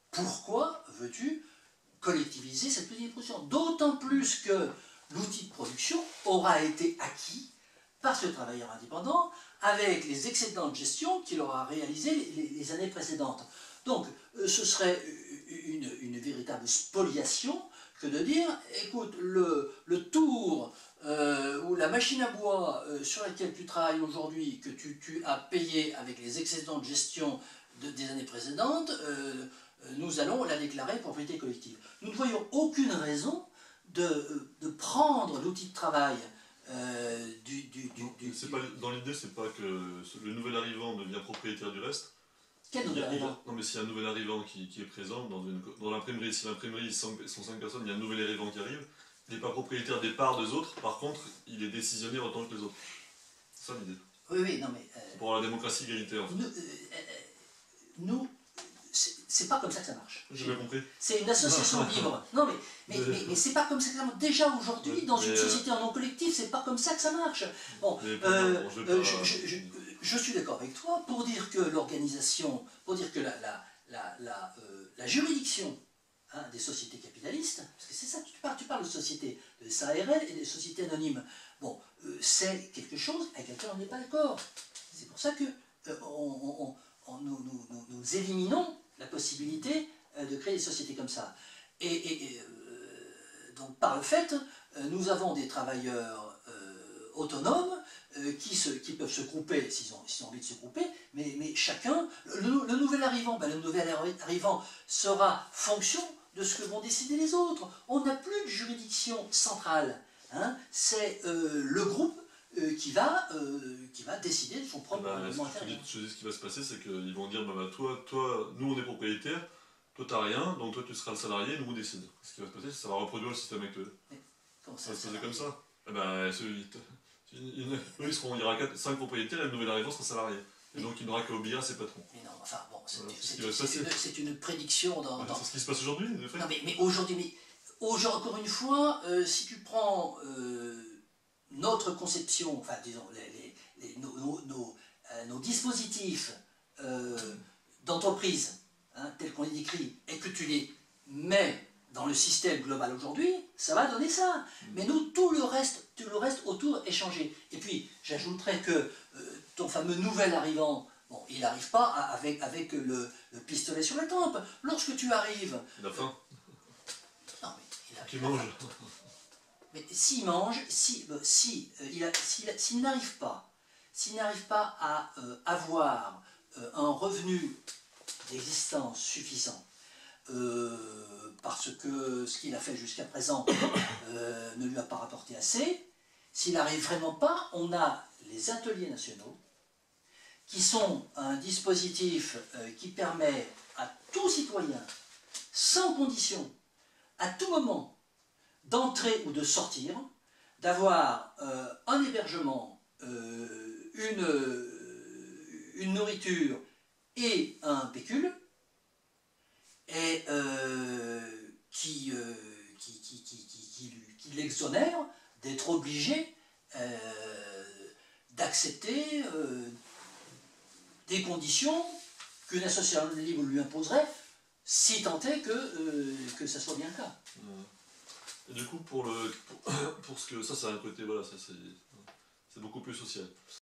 B: Pourquoi veux-tu collectiviser cet outil de production? D'autant plus que l'outil de production aura été acquis par ce travailleur indépendant avec les excédents de gestion qu'il aura réalisés les années précédentes. Donc, ce serait une véritable spoliation que de dire, écoute, le tour ou la machine à bois sur laquelle tu travailles aujourd'hui, que tu as payé avec les excédents de gestion des années précédentes, nous allons la déclarer propriété collective. Nous ne voyons aucune raison de prendre l'outil de travail
A: dans l'idée, c'est pas que le nouvel arrivant devient propriétaire du reste.
B: Quel nouvel arrivant?
A: Non, mais s'il y a un nouvel arrivant qui est présent dans l'imprimerie, si l'imprimerie sont 5 personnes, il y a un nouvel arrivant qui arrive, il n'est pas propriétaire des parts des autres, par contre, il est décisionnaire autant que les autres. C'est ça l'idée.
B: Oui, non mais...
A: pour la démocratie égalitaire, en fait.
B: Nous c'est pas comme ça que ça marche.
A: J'ai bien compris.
B: C'est une association libre. Non, mais c'est pas comme ça que ça marche. Déjà aujourd'hui, dans une société en non collectif, c'est pas comme ça que ça marche. Bon, je suis d'accord avec toi pour dire que l'organisation, pour dire que la juridiction des sociétés capitalistes, parce que c'est ça, tu parles de sociétés, de SARL et des sociétés anonymes. Bon, c'est quelque chose avec laquelle on n'est pas d'accord. C'est pour ça que nous éliminons la possibilité de créer des sociétés comme ça. Donc par le fait, nous avons des travailleurs autonomes qui peuvent se grouper s'ils ont envie de se grouper, mais chacun, le nouvel arrivant sera fonction de ce que vont décider les autres. On n'a plus de juridiction centrale. Hein, c'est le groupe qui va décider de son propre
A: règlement intérieur. Ce qui va se passer, c'est qu'ils vont dire, toi, nous on est propriétaires, toi t'as rien, donc toi tu seras le salarié, nous on décide. Ce qui va se passer, ça va reproduire le système actuel.
B: Comment
A: Ça va
B: ça,
A: se passer comme ça. Eh ben, eux, il y aura 5 propriétaires et le nouvel arrivant sera salarié. Et donc il n'aura qu'à obéir à ses patrons.
B: Mais non, enfin bon,
A: Voilà,
B: c'est une prédiction dans...
A: C'est ce qui se passe aujourd'hui, de fait.
B: Non mais aujourd'hui, encore une fois, si tu prends notre conception, enfin disons, nos dispositifs d'entreprise, hein, tels qu'on les décrit, et que tu les mets dans le système global aujourd'hui, ça va donner ça. Mais nous, tout le reste autour est changé. Et puis, j'ajouterais que ton fameux nouvel arrivant, bon, il n'arrive pas avec le pistolet sur la tempe. Lorsque tu arrives...
A: Il a faim.
B: Non, mais
A: Qui mange.
B: Mais s'il mange, s'il n'arrive pas à avoir un revenu d'existence suffisant, parce que ce qu'il a fait jusqu'à présent ne lui a pas rapporté assez, s'il n'arrive vraiment pas, on a les ateliers nationaux, qui sont un dispositif qui permet à tout citoyen, sans condition, à tout moment, d'entrer ou de sortir, d'avoir un hébergement, une nourriture et un pécule, et qui l'exonère d'être obligé d'accepter des conditions qu'une association libre lui imposerait, si tant est que ça soit bien le cas.
A: Et du coup, pour ce que ça, c'est un côté, voilà, ça c'est beaucoup plus social.